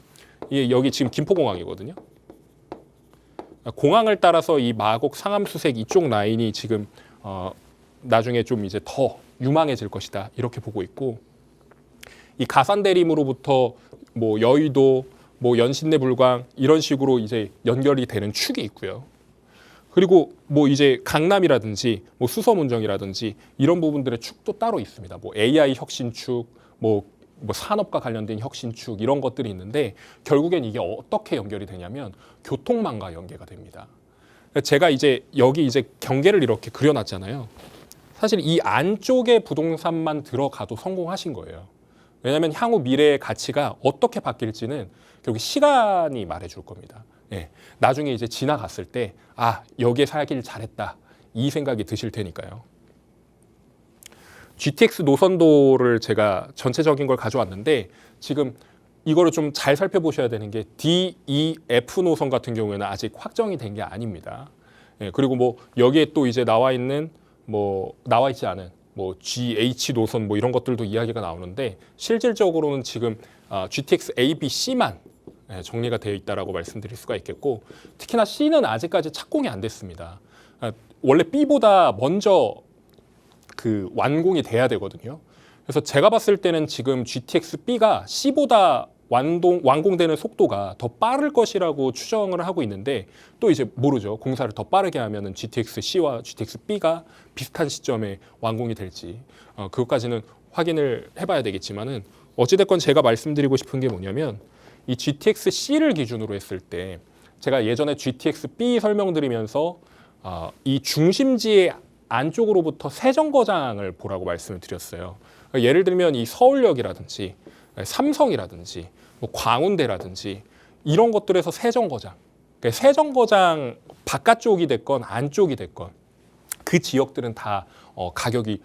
이게 여기 지금 김포공항이거든요. 공항을 따라서 이 마곡 상암수색 이쪽 라인이 지금 나중에 좀 이제 더 유망해질 것이다 이렇게 보고 있고 이 가산대림으로부터 뭐 여의도 뭐 연신내 불광 이런 식으로 이제 연결이 되는 축이 있고요. 그리고 뭐 이제 강남이라든지 뭐 수서문정이라든지 이런 부분들의 축도 따로 있습니다. 뭐 AI 혁신축, 뭐 산업과 관련된 혁신축 이런 것들이 있는데 결국엔 이게 어떻게 연결이 되냐면 교통망과 연계가 됩니다. 제가 이제 여기 이제 경계를 이렇게 그려놨잖아요. 사실 이 안쪽에 부동산만 들어가도 성공하신 거예요. 왜냐하면 향후 미래의 가치가 어떻게 바뀔지는 결국 시간이 말해줄 겁니다. 예, 나중에 이제 지나갔을 때 아 여기에 살길 잘했다 이 생각이 드실 테니까요. GTX 노선도를 제가 전체적인 걸 가져왔는데 지금 이거를 좀 잘 살펴보셔야 되는 게 D, E, F 노선 같은 경우에는 아직 확정이 된 게 아닙니다. 예, 그리고 뭐 여기에 또 이제 나와 있지 않은 뭐 G, H 노선 뭐 이런 것들도 이야기가 나오는데 실질적으로는 지금 GTX A, B, C만 정리가 되어 있다라고 말씀드릴 수가 있겠고 특히나 C는 아직까지 착공이 안 됐습니다. 원래 B보다 먼저 그 완공이 돼야 되거든요. 그래서 제가 봤을 때는 지금 GTX B가 C보다 완공되는 속도가 더 빠를 것이라고 추정을 하고 있는데 또 이제 모르죠. 공사를 더 빠르게 하면은 GTX C와 GTX B가 비슷한 시점에 완공이 될지 그것까지는 확인을 해봐야 되겠지만은 어찌됐건 제가 말씀드리고 싶은 게 뭐냐면 이 GTX C를 기준으로 했을 때 제가 예전에 GTX B 설명드리면서 이 중심지의 안쪽으로부터 세정거장을 보라고 말씀을 드렸어요. 예를 들면 이 서울역이라든지 삼성이라든지 뭐 광운대라든지 이런 것들에서 세정거장, 그러니까 세정거장 바깥쪽이 됐건 안쪽이 됐건 그 지역들은 다 가격이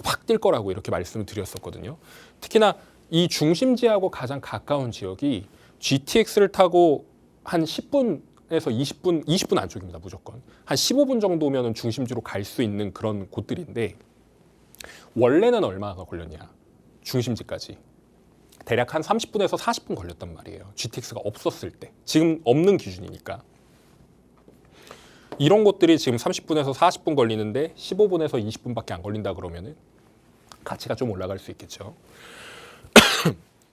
확 뛸 거라고 이렇게 말씀을 드렸었거든요. 특히나 이 중심지하고 가장 가까운 지역이 GTX를 타고 한 10분에서 20분 안쪽입니다. 무조건. 한 15분 정도면 중심지로 갈 수 있는 그런 곳들인데 원래는 얼마나 걸렸냐. 중심지까지. 대략 한 30분에서 40분 걸렸단 말이에요. GTX가 없었을 때. 지금 없는 기준이니까. 이런 곳들이 지금 30분에서 40분 걸리는데 15분에서 20분밖에 안 걸린다 그러면은 가치가 좀 올라갈 수 있겠죠.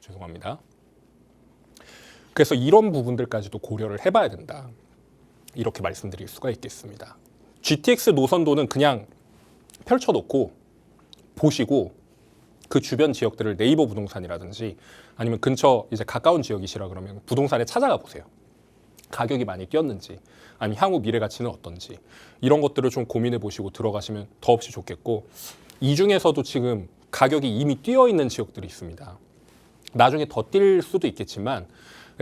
죄송합니다. 그래서 이런 부분들까지도 고려를 해봐야 된다. 이렇게 말씀드릴 수가 있겠습니다. GTX 노선도는 그냥 펼쳐놓고 보시고 그 주변 지역들을 네이버 부동산이라든지 아니면 근처 이제 가까운 지역이시라 그러면 부동산에 찾아가 보세요. 가격이 많이 뛰었는지 아니면 향후 미래 가치는 어떤지 이런 것들을 좀 고민해 보시고 들어가시면 더없이 좋겠고 이 중에서도 지금 가격이 이미 뛰어 있는 지역들이 있습니다. 나중에 더 뛸 수도 있겠지만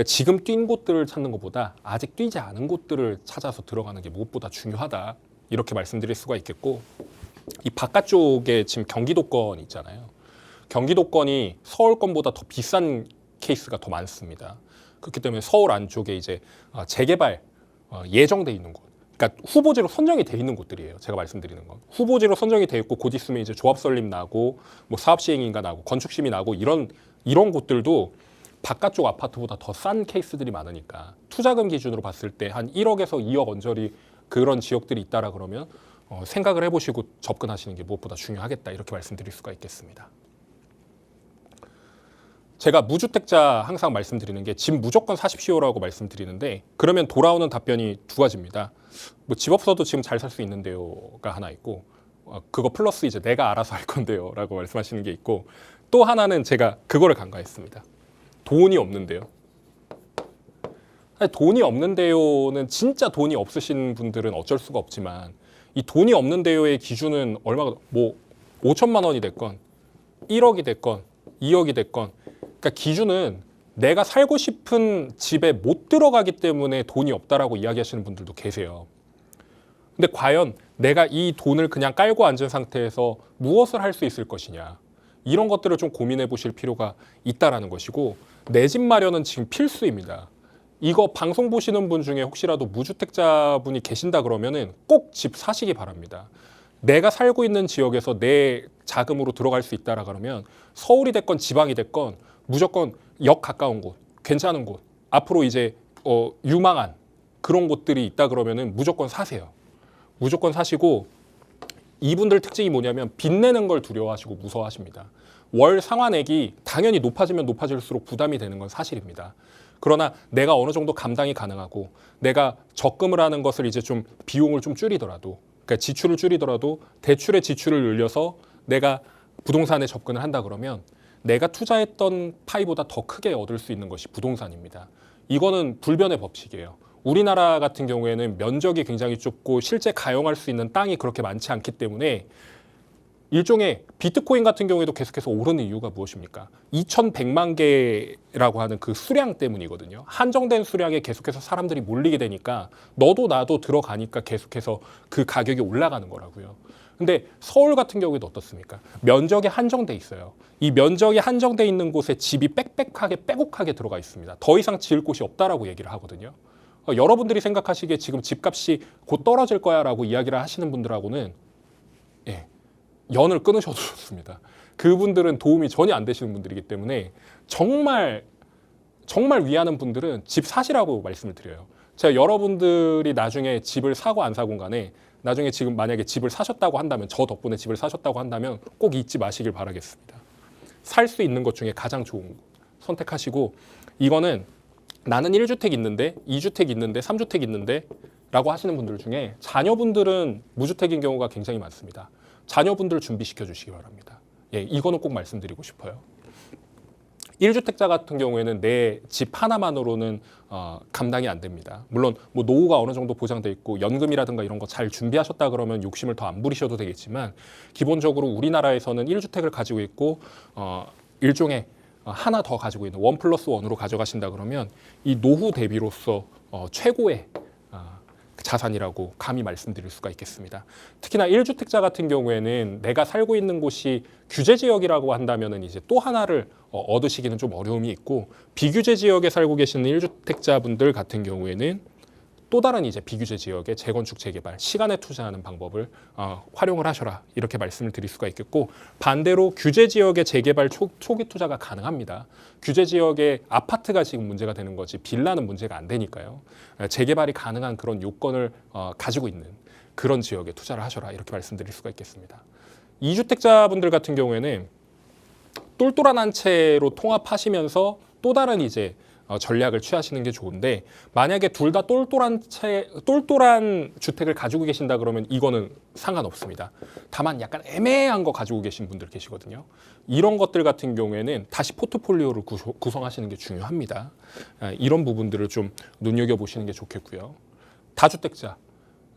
지금 뛴 곳들을 찾는 것보다 아직 뛰지 않은 곳들을 찾아서 들어가는 게 무엇보다 중요하다 이렇게 말씀드릴 수가 있겠고 이 바깥쪽에 지금 경기도권 있잖아요. 경기도권이 서울권보다 더 비싼 케이스가 더 많습니다. 그렇기 때문에 서울 안쪽에 이제 재개발 예정돼 있는 곳, 그러니까 후보지로 선정이 돼 있는 곳들이에요. 제가 말씀드리는 건 후보지로 선정이 돼 있고 곧 있으면 이제 조합 설립 나고 뭐 사업 시행인가 나고 건축 심의 나고 이런 곳들도 바깥쪽 아파트보다 더 싼 케이스들이 많으니까 투자금 기준으로 봤을 때 한 1억에서 2억 언저리 그런 지역들이 있다라 그러면 생각을 해보시고 접근하시는 게 무엇보다 중요하겠다 이렇게 말씀드릴 수가 있겠습니다. 제가 무주택자 항상 말씀드리는 게 집 무조건 사십시오라고 말씀드리는데 그러면 돌아오는 답변이 두 가지입니다. 뭐 집 없어도 지금 잘 살 수 있는데요가 하나 있고 그거 플러스 이제 내가 알아서 할 건데요라고 말씀하시는 게 있고 또 하나는 제가 그거를 간과했습니다. 돈이 없는데요. 아니, 돈이 없는데요는 진짜 돈이 없으신 분들은 어쩔 수가 없지만 이 돈이 없는데요의 기준은 얼마가 뭐 5천만 원이 됐건 1억이 됐건 2억이 됐건 그러니까 기준은 내가 살고 싶은 집에 못 들어가기 때문에 돈이 없다라고 이야기하시는 분들도 계세요. 근데 과연 내가 이 돈을 그냥 깔고 앉은 상태에서 무엇을 할 수 있을 것이냐. 이런 것들을 좀 고민해 보실 필요가 있다라는 것이고 내 집 마련은 지금 필수입니다. 이거 방송 보시는 분 중에 혹시라도 무주택자분이 계신다 그러면은 꼭 집 사시기 바랍니다. 내가 살고 있는 지역에서 내 자금으로 들어갈 수 있다라 그러면 서울이 됐건 지방이 됐건 무조건 역 가까운 곳, 괜찮은 곳, 앞으로 이제 유망한 그런 곳들이 있다 그러면은 무조건 사세요. 무조건 사시고 이분들 특징이 뭐냐면 빚내는 걸 두려워하시고 무서워하십니다. 월 상환액이 당연히 높아지면 높아질수록 부담이 되는 건 사실입니다. 그러나 내가 어느 정도 감당이 가능하고 내가 적금을 하는 것을 이제 좀 비용을 좀 줄이더라도 그러니까 지출을 줄이더라도 대출의 지출을 늘려서 내가 부동산에 접근을 한다 그러면 내가 투자했던 파이보다 더 크게 얻을 수 있는 것이 부동산입니다. 이거는 불변의 법칙이에요. 우리나라 같은 경우에는 면적이 굉장히 좁고 실제 가용할 수 있는 땅이 그렇게 많지 않기 때문에 일종의 비트코인 같은 경우에도 계속해서 오르는 이유가 무엇입니까? 2100만 개라고 하는 그 수량 때문이거든요. 한정된 수량에 계속해서 사람들이 몰리게 되니까 너도 나도 들어가니까 계속해서 그 가격이 올라가는 거라고요. 근데 서울 같은 경우에도 어떻습니까? 면적이 한정돼 있어요. 이 면적이 한정돼 있는 곳에 집이 빽빽하게 빼곡하게 들어가 있습니다. 더 이상 지을 곳이 없다라고 얘기를 하거든요. 여러분들이 생각하시기에 지금 집값이 곧 떨어질 거야라고 이야기를 하시는 분들하고는 연을 끊으셔도 좋습니다. 그분들은 도움이 전혀 안 되시는 분들이기 때문에 정말 위하는 분들은 집 사시라고 말씀을 드려요. 제가 여러분들이 나중에 집을 사고 안 사고 간에 나중에 지금 만약에 집을 사셨다고 한다면 저 덕분에 집을 사셨다고 한다면 꼭 잊지 마시길 바라겠습니다. 살 수 있는 것 중에 가장 좋은 것 선택하시고 이거는 나는 1주택 있는데 2주택 있는데 3주택 있는데 라고 하시는 분들 중에 자녀분들은 무주택인 경우가 굉장히 많습니다. 자녀분들 준비시켜 주시기 바랍니다. 예, 이거는 꼭 말씀드리고 싶어요. 1주택자 같은 경우에는 내 집 하나만으로는 감당이 안 됩니다. 물론 뭐 노후가 어느 정도 보장돼 있고 연금이라든가 이런 거 잘 준비하셨다 그러면 욕심을 더 안 부리셔도 되겠지만 기본적으로 우리나라에서는 1주택을 가지고 있고 일종의 하나 더 가지고 있는 1+1으로 가져가신다 그러면 이 노후 대비로서 최고의 자산이라고 감히 말씀드릴 수가 있겠습니다. 특히나 1주택자 같은 경우에는 내가 살고 있는 곳이 규제 지역이라고 한다면은 이제 또 하나를 얻으시기는 좀 어려움이 있고 비규제 지역에 살고 계시는 1주택자분들 같은 경우에는 또 다른 이제 비규제 지역의 재건축 재개발 시간에 투자하는 방법을 활용을 하셔라 이렇게 말씀을 드릴 수가 있겠고 반대로 규제 지역의 재개발 초기 투자가 가능합니다. 규제 지역의 아파트가 지금 문제가 되는 거지 빌라는 문제가 안 되니까요. 재개발이 가능한 그런 요건을 가지고 있는 그런 지역에 투자를 하셔라 이렇게 말씀드릴 수가 있겠습니다. 2주택자분들 같은 경우에는 똘똘한 한 채로 통합하시면서 또 다른 이제 전략을 취하시는 게 좋은데 만약에 둘 다 똘똘한 주택을 가지고 계신다 그러면 이거는 상관없습니다. 다만 약간 애매한 거 가지고 계신 분들 계시거든요. 이런 것들 같은 경우에는 다시 포트폴리오를 구성하시는 게 중요합니다. 이런 부분들을 좀 눈여겨보시는 게 좋겠고요. 다주택자,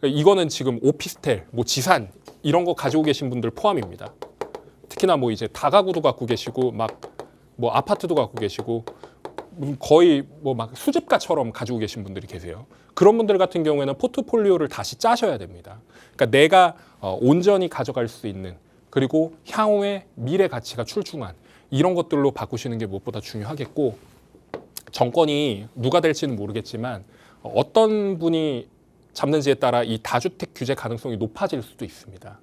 이거는 지금 오피스텔, 뭐 지산 이런 거 가지고 계신 분들 포함입니다. 특히나 뭐 이제 다가구도 갖고 계시고 막 뭐 아파트도 갖고 계시고 거의 뭐 막 수집가처럼 가지고 계신 분들이 계세요. 그런 분들 같은 경우에는 포트폴리오를 다시 짜셔야 됩니다. 그러니까 내가 온전히 가져갈 수 있는 그리고 향후에 미래 가치가 출중한 이런 것들로 바꾸시는 게 무엇보다 중요하겠고 정권이 누가 될지는 모르겠지만 어떤 분이 잡는지에 따라 이 다주택 규제 가능성이 높아질 수도 있습니다.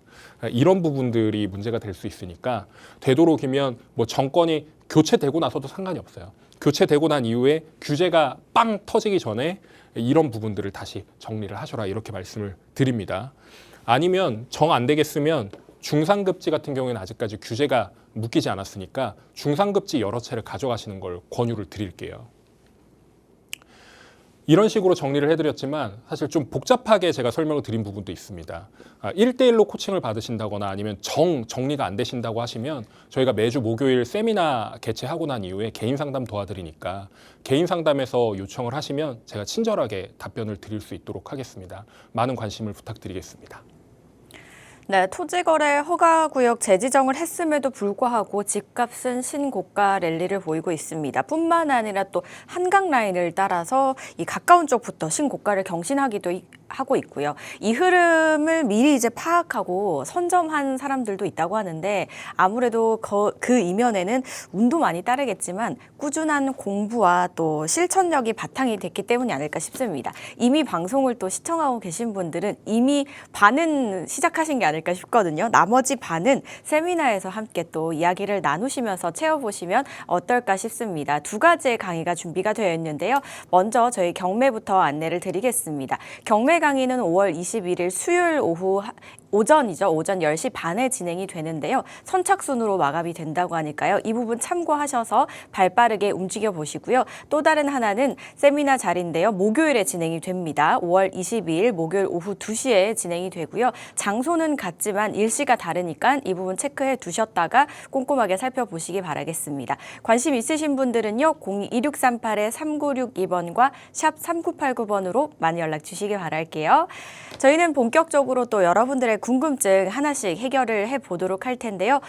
이런 부분들이 문제가 될 수 있으니까 되도록이면 뭐 정권이 교체되고 나서도 상관이 없어요. 교체되고 난 이후에 규제가 빵 터지기 전에 이런 부분들을 다시 정리를 하셔라 이렇게 말씀을 드립니다. 아니면 정 안 되겠으면 중상급지 같은 경우에는 아직까지 규제가 묶이지 않았으니까 중상급지 여러 채를 가져가시는 걸 권유를 드릴게요. 이런 식으로 정리를 해드렸지만 사실 좀 복잡하게 제가 설명을 드린 부분도 있습니다. 1대1로 코칭을 받으신다거나 아니면 정리가 안 되신다고 하시면 저희가 매주 목요일 세미나 개최하고 난 이후에 개인 상담 도와드리니까 개인 상담에서 요청을 하시면 제가 친절하게 답변을 드릴 수 있도록 하겠습니다. 많은 관심을 부탁드리겠습니다. 네, 토지거래 허가구역 재지정을 했음에도 불구하고 집값은 신고가 랠리를 보이고 있습니다. 뿐만 아니라 또 한강 라인을 따라서 이 가까운 쪽부터 신고가를 경신하기도 하고 있고요. 이 흐름을 미리 이제 파악하고 선점한 사람들도 있다고 하는데 아무래도 그 이면에는 운도 많이 따르겠지만 꾸준한 공부와 또 실천력이 바탕이 됐기 때문이 아닐까 싶습니다. 이미 방송을 또 시청하고 계신 분들은 이미 반은 시작하신 게 아닐까 싶거든요. 나머지 반은 세미나에서 함께 또 이야기를 나누시면서 채워보시면 어떨까 싶습니다. 두 가지의 강의가 준비가 되어 있는데요. 먼저 저희 경매부터 안내를 드리겠습니다. 경매 강의는 5월 21일 수요일 오전이죠. 오전 10시 반에 진행이 되는데요. 선착순으로 마감이 된다고 하니까요. 이 부분 참고하셔서 발빠르게 움직여 보시고요. 또 다른 하나는 세미나 자리인데요. 목요일에 진행이 됩니다. 5월 22일 목요일 오후 2시에 진행이 되고요. 장소는 같지만 일시가 다르니까 이 부분 체크해 두셨다가 꼼꼼하게 살펴보시기 바라겠습니다. 관심 있으신 분들은요. 02-2638-3962번과 샵 3989번으로 많이 연락 주시기 바랄게요. 저희는 본격적으로 또 여러분들의 궁금증 하나씩 해결을 해보도록 할 텐데요.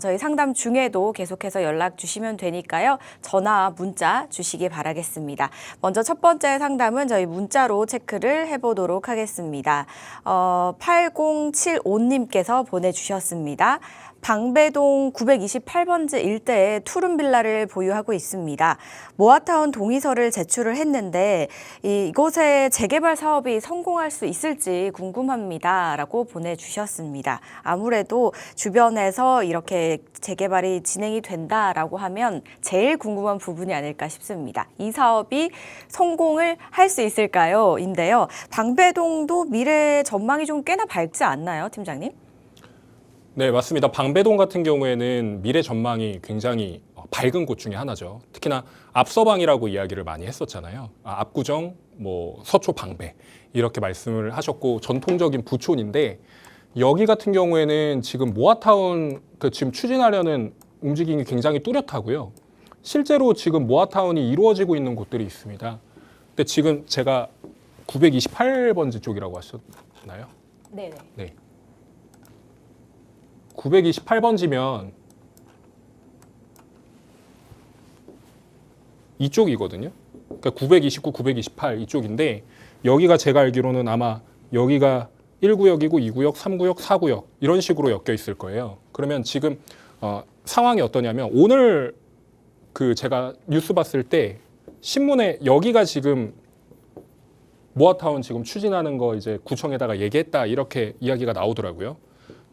저희 상담 중에도 계속해서 연락 주시면 되니까요. 전화, 문자 주시기 바라겠습니다. 먼저 첫 번째 상담은 저희 문자로 체크를 해보도록 하겠습니다. 8075님께서 보내주셨습니다. 방배동 928번지 일대에 투룸 빌라를 보유하고 있습니다. 모아타운 동의서를 제출을 했는데 이곳에 재개발 사업이 성공할 수 있을지 궁금합니다. 라고 보내주셨습니다. 아무래도 주변에서 이렇게 재개발이 진행이 된다라고 하면 제일 궁금한 부분이 아닐까 싶습니다. 이 사업이 성공을 할 수 있을까요? 인데요. 방배동도 미래 전망이 좀 꽤나 밝지 않나요, 팀장님? 네, 맞습니다. 방배동 같은 경우에는 미래 전망이 굉장히 밝은 곳 중에 하나죠. 특히나 앞서방이라고 이야기를 많이 했었잖아요. 압구정, 서초 방배 이렇게 말씀을 하셨고 전통적인 부촌인데 여기 같은 경우에는 지금 모아타운 지금 추진하려는 움직임이 굉장히 뚜렷하고요. 실제로 지금 모아타운이 이루어지고 있는 곳들이 있습니다. 근데 지금 제가 928번지 쪽이라고 하셨나요? 네네. 네. 928번지면 이쪽이거든요. 그러니까 929, 928 이쪽인데 여기가 제가 알기로는 아마 여기가 1구역이고 2구역, 3구역, 4구역 이런 식으로 엮여 있을 거예요. 그러면 지금 상황이 어떠냐면 오늘 제가 뉴스 봤을 때 신문에 여기가 지금 모아타운 지금 추진하는 거 이제 구청에다가 얘기했다 이렇게 이야기가 나오더라고요.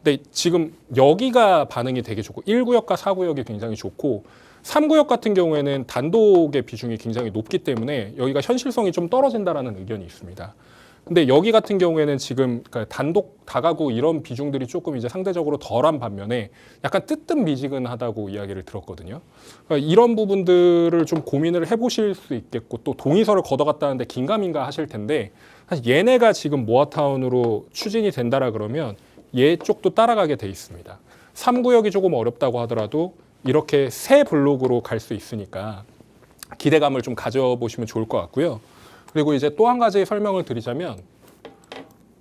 근데 지금 여기가 반응이 되게 좋고 1구역과 4구역이 굉장히 좋고 3구역 같은 경우에는 단독의 비중이 굉장히 높기 때문에 여기가 현실성이 좀 떨어진다라는 의견이 있습니다. 근데 여기 같은 경우에는 지금 단독 다가구 이런 비중들이 조금 이제 상대적으로 덜한 반면에 약간 뜨뜻미지근하다고 이야기를 들었거든요. 그러니까 이런 부분들을 좀 고민을 해보실 수 있겠고 또 동의서를 걷어갔다는데 긴가민가 하실 텐데 사실 얘네가 지금 모아타운으로 추진이 된다라 그러면 얘 쪽도 따라가게 돼 있습니다. 3구역이 조금 어렵다고 하더라도 이렇게 새 블록으로 갈 수 있으니까 기대감을 좀 가져보시면 좋을 것 같고요. 그리고 이제 또 한 가지 설명을 드리자면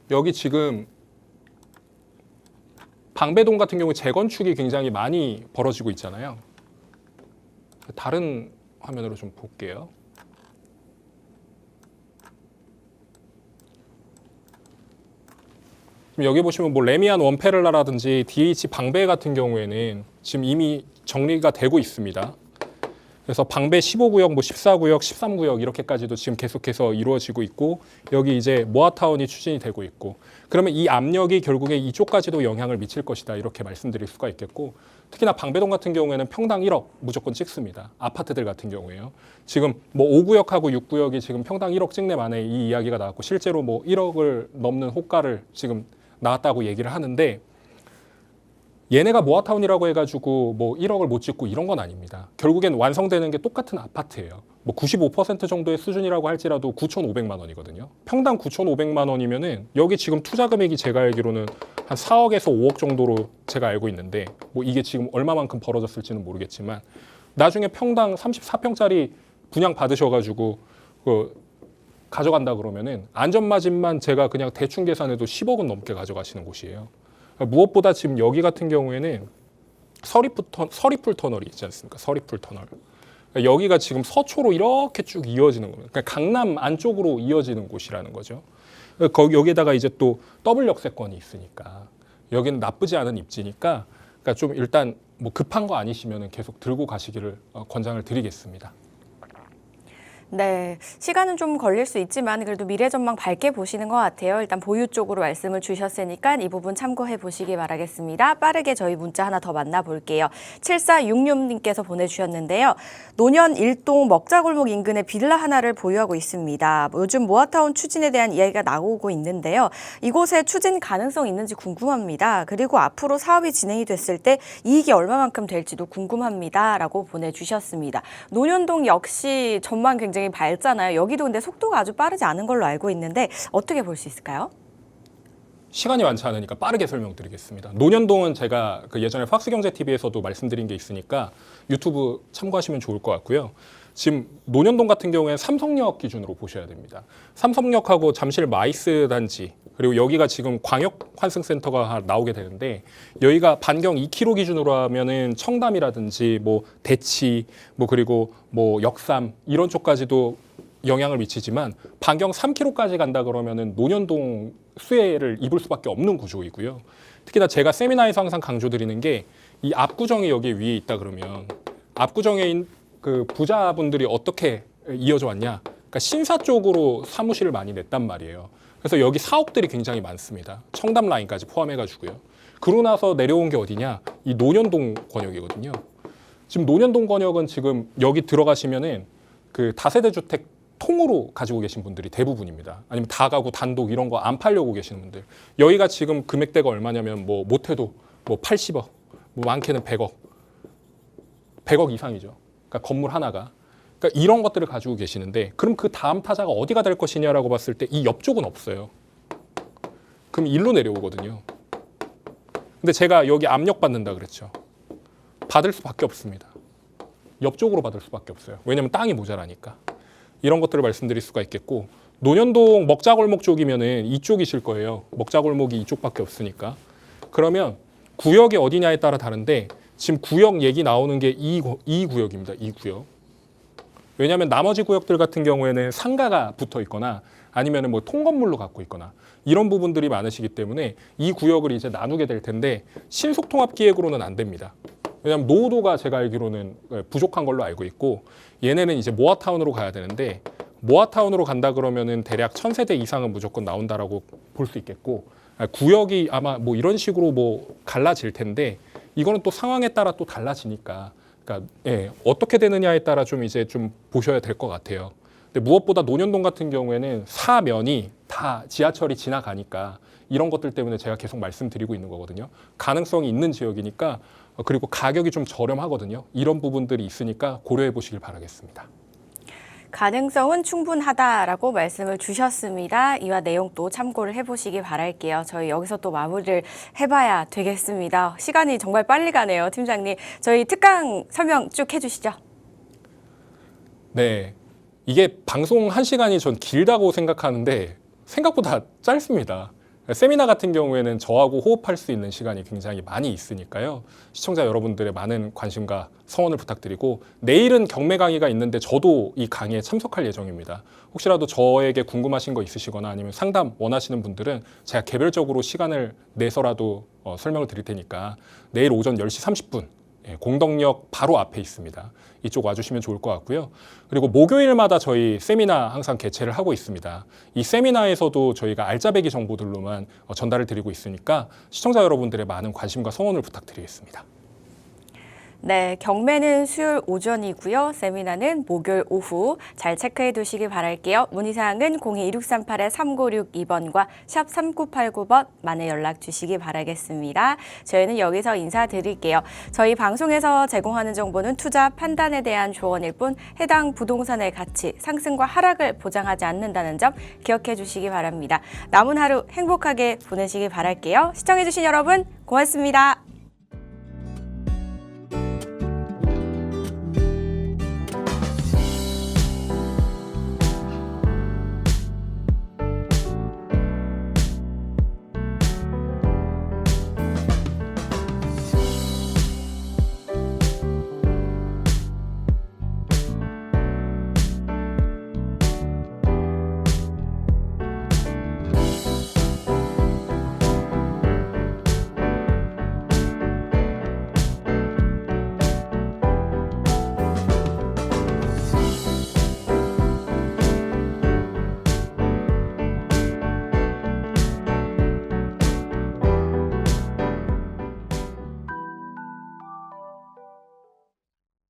여기 지금 방배동 같은 경우 재건축이 굉장히 많이 벌어지고 있잖아요. 다른 화면으로 좀 볼게요. 여기 보시면 레미안 원페를라라든지 DH 방배 같은 경우에는 지금 이미 정리가 되고 있습니다. 그래서 방배 15구역, 14구역, 13구역 이렇게까지도 지금 계속해서 이루어지고 있고 여기 이제 모아타운이 추진이 되고 있고 그러면 이 압력이 결국에 이쪽까지도 영향을 미칠 것이다 이렇게 말씀드릴 수가 있겠고 특히나 방배동 같은 경우에는 평당 1억 무조건 찍습니다. 아파트들 같은 경우에요. 지금 5구역하고 6구역이 지금 평당 1억 찍내 만에 이 이야기가 나왔고 실제로 1억을 넘는 호가를 지금 나왔다고 얘기를 하는데 얘네가 모아타운이라고 해가지고 뭐 1억을 못 짓고 이런 건 아닙니다. 결국엔 완성되는 게 똑같은 아파트예요. 뭐 95% 정도의 수준이라고 할지라도 9,500만 원이거든요. 평당 9,500만 원이면은 여기 지금 투자 금액이 제가 알기로는 한 4억에서 5억 정도로 제가 알고 있는데 뭐 이게 지금 얼마만큼 벌어졌을지는 모르겠지만 나중에 평당 34평짜리 분양 받으셔가지고 가져간다 그러면은 안전마진만 제가 그냥 대충 계산해도 10억은 넘게 가져가시는 곳이에요. 무엇보다 지금 여기 같은 경우에는 서리풀 터널이 있지 않습니까? 서리풀 터널. 여기가 지금 서초로 이렇게 쭉 이어지는 겁니다. 그러니까 강남 안쪽으로 이어지는 곳이라는 거죠. 여기에다가 이제 또 더블 역세권이 있으니까 여기는 나쁘지 않은 입지니까 그러니까 좀 일단 뭐 급한 거 아니시면 계속 들고 가시기를 권장을 드리겠습니다. 네, 시간은 좀 걸릴 수 있지만 그래도 미래 전망 밝게 보시는 것 같아요. 일단 보유 쪽으로 말씀을 주셨으니까 이 부분 참고해 보시기 바라겠습니다. 빠르게 저희 문자 하나 더 만나볼게요. 7466님께서 보내주셨는데요. 노년 일동 먹자골목 인근에 빌라 하나를 보유하고 있습니다. 요즘 모아타운 추진에 대한 이야기가 나오고 있는데요. 이곳에 추진 가능성이 있는지 궁금합니다. 그리고 앞으로 사업이 진행이 됐을 때 이익이 얼마만큼 될지도 궁금합니다. 라고 보내주셨습니다. 노년동 역시 전망 굉장히 밝잖아요. 여기도 근데 속도가 아주 빠르지 않은 걸로 알고 있는데 어떻게 볼 수 있을까요? 시간이 많지 않으니까 빠르게 설명드리겠습니다. 노년동은 제가 예전에 팍스경제TV에서도 말씀드린 게 있으니까 유튜브 참고하시면 좋을 것 같고요. 지금 노년동 같은 경우에 삼성역 기준으로 보셔야 됩니다. 삼성역하고 잠실 마이스 단지 그리고 여기가 지금 광역환승센터가 나오게 되는데 여기가 반경 2km 기준으로 하면은 청담이라든지 뭐 대치 뭐 그리고 뭐 역삼 이런 쪽까지도 영향을 미치지만 반경 3km까지 간다 그러면은 노년동 수혜를 입을 수밖에 없는 구조이고요. 특히나 제가 세미나에서 항상 강조드리는 게 이 압구정이 여기 위에 있다 그러면 압구정에 그 부자분들이 어떻게 이어져 왔냐? 그러니까 신사 쪽으로 사무실을 많이 냈단 말이에요. 그래서 여기 사옥들이 굉장히 많습니다. 청담 라인까지 포함해가지고요. 그러고 나서 내려온 게 어디냐? 이 노년동 권역이거든요. 지금 노년동 권역은 지금 여기 들어가시면은 그 다세대 주택 통으로 가지고 계신 분들이 대부분입니다. 아니면 다가구 단독 이런 거 안 팔려고 계시는 분들. 여기가 지금 금액대가 얼마냐면 뭐 못해도 뭐 80억, 뭐 많게는 100억, 100억 이상이죠. 그러니까 건물 하나가. 그러니까 이런 것들을 가지고 계시는데 그럼 그 다음 타자가 어디가 될 것이냐라고 봤을 때 이 옆쪽은 없어요. 그럼 일로 내려오거든요. 근데 제가 여기 압력 받는다 그랬죠. 받을 수밖에 없습니다. 옆쪽으로 받을 수밖에 없어요. 왜냐하면 땅이 모자라니까. 이런 것들을 말씀드릴 수가 있겠고 노년동 먹자골목 쪽이면은 이쪽이실 거예요. 먹자골목이 이쪽밖에 없으니까. 그러면 구역이 어디냐에 따라 다른데 지금 구역 얘기 나오는 게 이 구역입니다. 이 구역. 왜냐하면 나머지 구역들 같은 경우에는 상가가 붙어 있거나 아니면 뭐 통건물로 갖고 있거나 이런 부분들이 많으시기 때문에 이 구역을 이제 나누게 될 텐데 신속통합기획으로는 안 됩니다. 왜냐하면 노후도가 제가 알기로는 부족한 걸로 알고 있고 얘네는 이제 모아타운으로 가야 되는데 모아타운으로 간다 그러면은 대략 1000세대 이상은 무조건 나온다라고 볼 수 있겠고 구역이 아마 뭐 이런 식으로 뭐 갈라질 텐데 이거는 또 상황에 따라 또 달라지니까 그러니까 어떻게 되느냐에 따라 좀 이제 좀 보셔야 될 것 같아요. 근데 무엇보다 노년동 같은 경우에는 사면이 다 지하철이 지나가니까 이런 것들 때문에 제가 계속 말씀드리고 있는 거거든요. 가능성이 있는 지역이니까 그리고 가격이 좀 저렴하거든요. 이런 부분들이 있으니까 고려해 보시길 바라겠습니다. 가능성은 충분하다라고 말씀을 주셨습니다. 이와 내용 또 참고를 해보시기 바랄게요. 저희 여기서 또 마무리를 해봐야 되겠습니다. 시간이 정말 빨리 가네요, 팀장님. 저희 특강 설명 쭉 해주시죠. 네, 이게 방송 1시간이 전 길다고 생각하는데 생각보다 짧습니다. 세미나 같은 경우에는 저하고 호흡할 수 있는 시간이 굉장히 많이 있으니까요. 시청자 여러분들의 많은 관심과 성원을 부탁드리고 내일은 경매 강의가 있는데 저도 이 강의에 참석할 예정입니다. 혹시라도 저에게 궁금하신 거 있으시거나 아니면 상담 원하시는 분들은 제가 개별적으로 시간을 내서라도 설명을 드릴 테니까 내일 오전 10시 30분 공덕역 바로 앞에 있습니다. 이쪽 와주시면 좋을 것 같고요. 그리고 목요일마다 저희 세미나 항상 개최를 하고 있습니다. 이 세미나에서도 저희가 알짜배기 정보들로만 전달을 드리고 있으니까 시청자 여러분들의 많은 관심과 성원을 부탁드리겠습니다. 네, 경매는 수요일 오전이고요. 세미나는 목요일 오후 잘 체크해 두시기 바랄게요. 문의사항은 02-1638-3962번과 샵 3989번 만에 연락 주시기 바라겠습니다. 저희는 여기서 인사드릴게요. 저희 방송에서 제공하는 정보는 투자 판단에 대한 조언일 뿐 해당 부동산의 가치, 상승과 하락을 보장하지 않는다는 점 기억해 주시기 바랍니다. 남은 하루 행복하게 보내시기 바랄게요. 시청해 주신 여러분 고맙습니다.